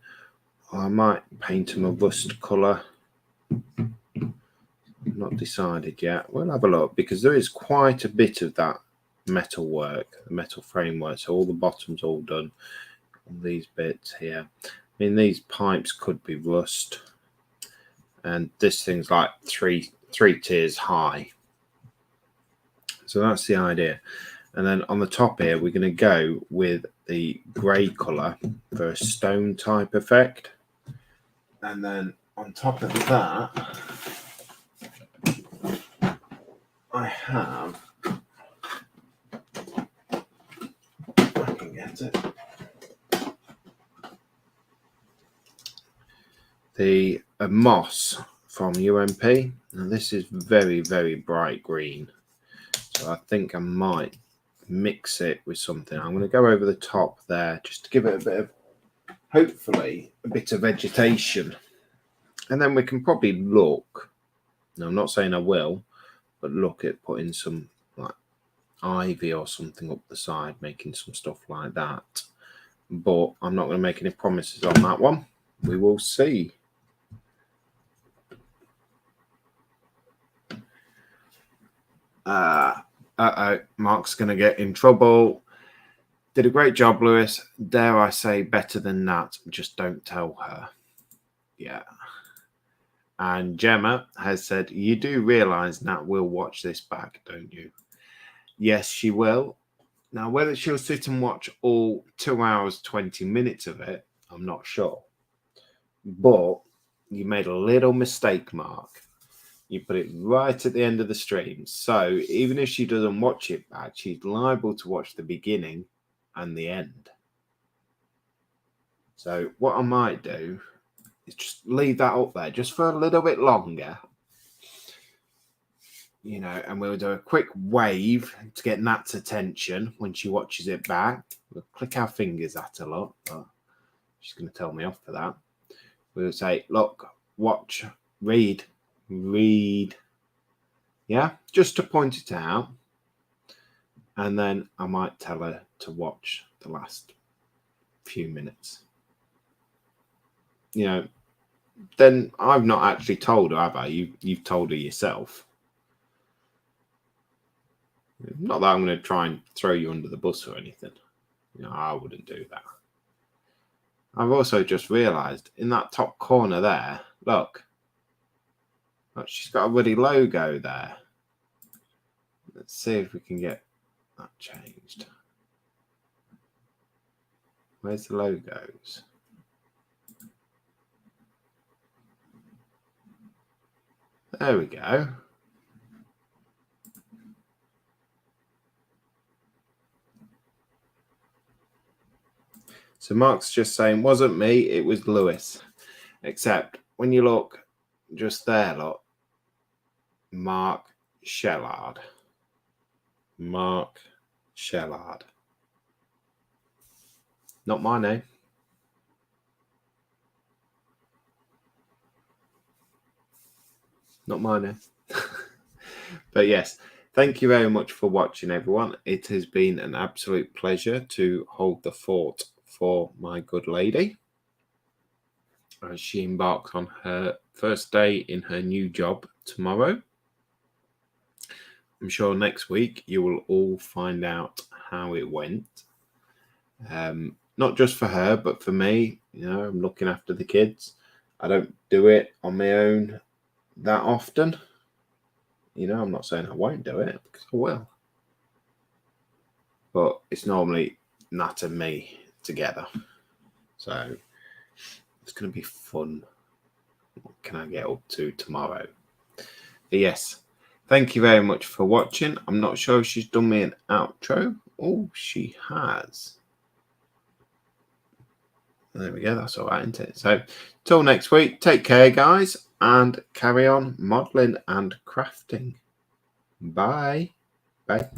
Or I might paint them a rust colour. Not decided yet. We'll have a look because there is quite a bit of that metal work, the metal framework. So all the bottoms all done. All these bits here. I mean, these pipes could be rust, and this thing's like three tiers high. So that's the idea. And then on the top here, we're going to go with the grey colour for a stone type effect. And then on top of that, I have, if I can get it, the moss from UMP. Now this is very, very bright green. So I think I might mix it with something. I'm going to go over the top there just to give it a bit of, hopefully, a bit of vegetation. And then we can probably look, now I'm not saying I will, but look at putting some like ivy or something up the side, making some stuff like that. But I'm not going to make any promises on that one. We will see. Mark's going to get in trouble. Did a great job, Lewis. Dare I say better than that? Just don't tell her. Yeah. And Gemma has said, you do realise Nat will watch this back, don't you? Yes, she will. Now, whether she'll sit and watch all 2 hours, 20 minutes of it, I'm not sure. But you made a little mistake, Mark. You put it right at the end of the stream. So even if she doesn't watch it back, she's liable to watch the beginning and the end. So what I might do is just leave that up there just for a little bit longer. You know, and we'll do a quick wave to get Nat's attention when she watches it back. We'll click our fingers at her lot, but she's going to tell me off for that. We'll say, look, watch, read. Yeah, just to point it out. And then I might tell her to watch the last few minutes. You know, then I've not actually told her, have I? You've told her yourself. Not that I'm going to try and throw you under the bus or anything. You know, I wouldn't do that. I've also just realised in that top corner there, look, she's got a bloody logo there. Let's see if we can get that changed. Where's the logos? There we go. So Mark's just saying, wasn't me, it was Lewis. Except when you look just there, look, Mark Shellard. Mark Shellard. Not my name. Not my name. But yes, thank you very much for watching, everyone. It has been an absolute pleasure to hold the fort for my good lady as she embarks on her first day in her new job tomorrow. I'm sure next week you will all find out how it went. Not just for her, but for me. You know, I'm looking after the kids. I don't do it on my own that often. You know, I'm not saying I won't do it, because I will. But it's normally Nat and me together. So it's going to be fun. What can I get up to tomorrow? But yes, thank you very much for watching. I'm not sure if she's done me an outro. Oh, she has. There we go. That's all right, isn't it? So till next week, take care, guys, and carry on modeling and crafting. Bye. Bye.